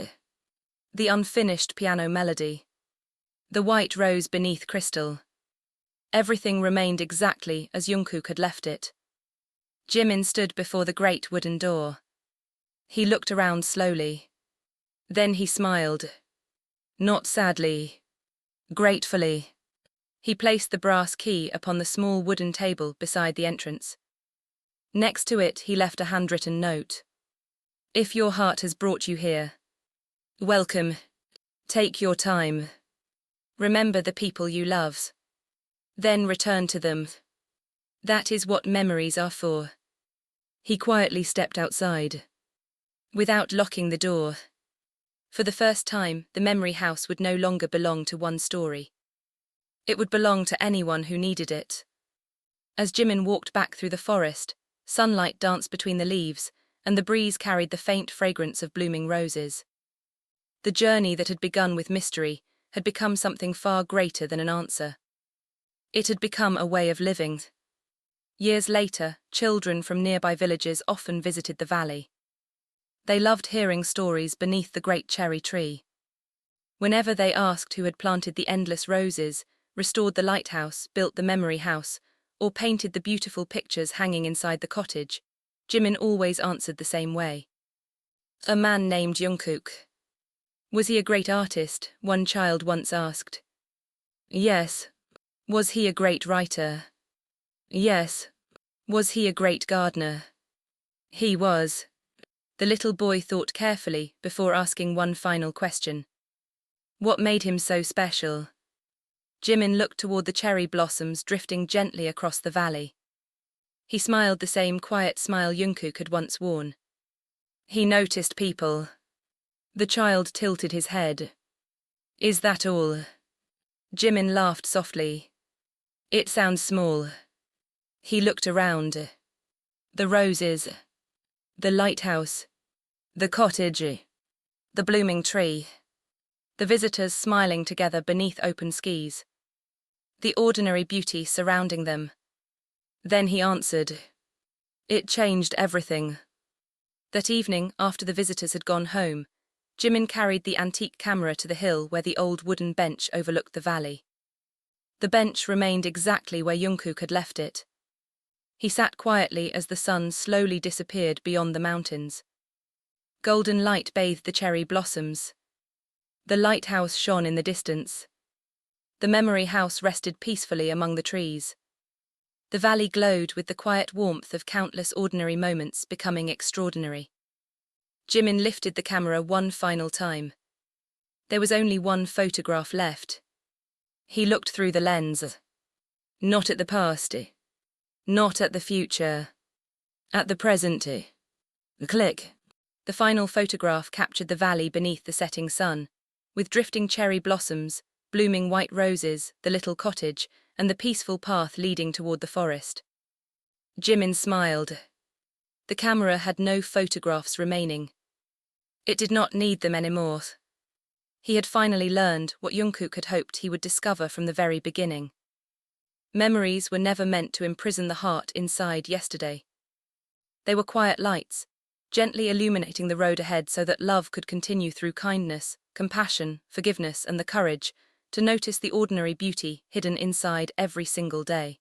[SPEAKER 1] the unfinished piano melody. The white rose beneath crystal. Everything remained exactly as Jungkook had left it. Jimin stood before the great wooden door. He looked around slowly. Then he smiled. Not sadly. Gratefully. He placed the brass key upon the small wooden table beside the entrance. Next to it, he left a handwritten note. "If your heart has brought you here, welcome. Take your time. Remember the people you love. Then return to them. That is what memories are for." He quietly stepped outside. Without locking the door. For the first time, the memory house would no longer belong to one story. It would belong to anyone who needed it. As Jimin walked back through the forest, sunlight danced between the leaves, and the breeze carried the faint fragrance of blooming roses. The journey that had begun with mystery had become something far greater than an answer. It had become a way of living. Years later, children from nearby villages often visited the valley. They loved hearing stories beneath the great cherry tree. Whenever they asked who had planted the endless roses, restored the lighthouse, built the memory house, or painted the beautiful pictures hanging inside the cottage, Jimin always answered the same way. A man named Jungkook. Was he a great artist? One child once asked. Yes. Was he a great writer? Yes. Was he a great gardener? He was. The little boy thought carefully before asking one final question. What made him so special? Jimin looked toward the cherry blossoms drifting gently across the valley. He smiled the same quiet smile Jungkook had once worn. He noticed people. The child tilted his head. Is that all? Jimin laughed softly. It sounds small. He looked around. The roses. The lighthouse. The cottage. The blooming tree. The visitors smiling together beneath open skis. The ordinary beauty surrounding them. Then he answered. It changed everything. That evening, after the visitors had gone home, Jimin carried the antique camera to the hill where the old wooden bench overlooked the valley. The bench remained exactly where Jungkook had left it. He sat quietly as the sun slowly disappeared beyond the mountains. Golden light bathed the cherry blossoms. The lighthouse shone in the distance. The memory house rested peacefully among the trees. The valley glowed with the quiet warmth of countless ordinary moments becoming extraordinary. Jimin lifted the camera one final time. There was only one photograph left. He looked through the lens. Not at the past. Not at the future. At the present. Click. The final photograph captured the valley beneath the setting sun, with drifting cherry blossoms, blooming white roses, the little cottage, and the peaceful path leading toward the forest. Jimin smiled. The camera had no photographs remaining. It did not need them anymore. He had finally learned what Jungkook had hoped he would discover from the very beginning. Memories were never meant to imprison the heart inside yesterday. They were quiet lights, gently illuminating the road ahead so that love could continue through kindness, compassion, forgiveness, and the courage to notice the ordinary beauty hidden inside every single day.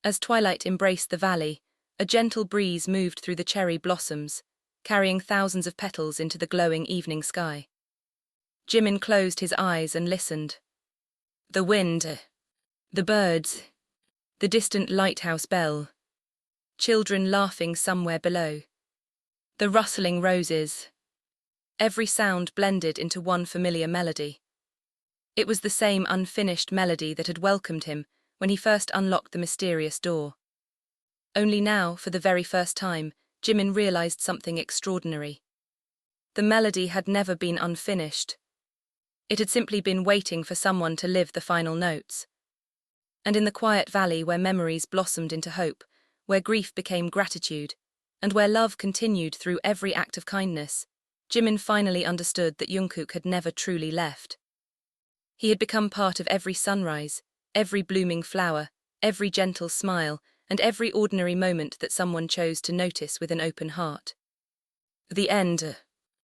[SPEAKER 1] As twilight embraced the valley, a gentle breeze moved through the cherry blossoms, carrying thousands of petals into the glowing evening sky. Jimin closed his eyes and listened. The wind, the birds, the distant lighthouse bell, children laughing somewhere below, the rustling roses. Every sound blended into one familiar melody. It was the same unfinished melody that had welcomed him when he first unlocked the mysterious door. Only now, for the very first time, Jimin realized something extraordinary. The melody had never been unfinished. It had simply been waiting for someone to live the final notes. And in the quiet valley where memories blossomed into hope, where grief became gratitude, and where love continued through every act of kindness, Jimin finally understood that Jungkook had never truly left. He had become part of every sunrise, every blooming flower, every gentle smile, and every ordinary moment that someone chose to notice with an open heart. The end.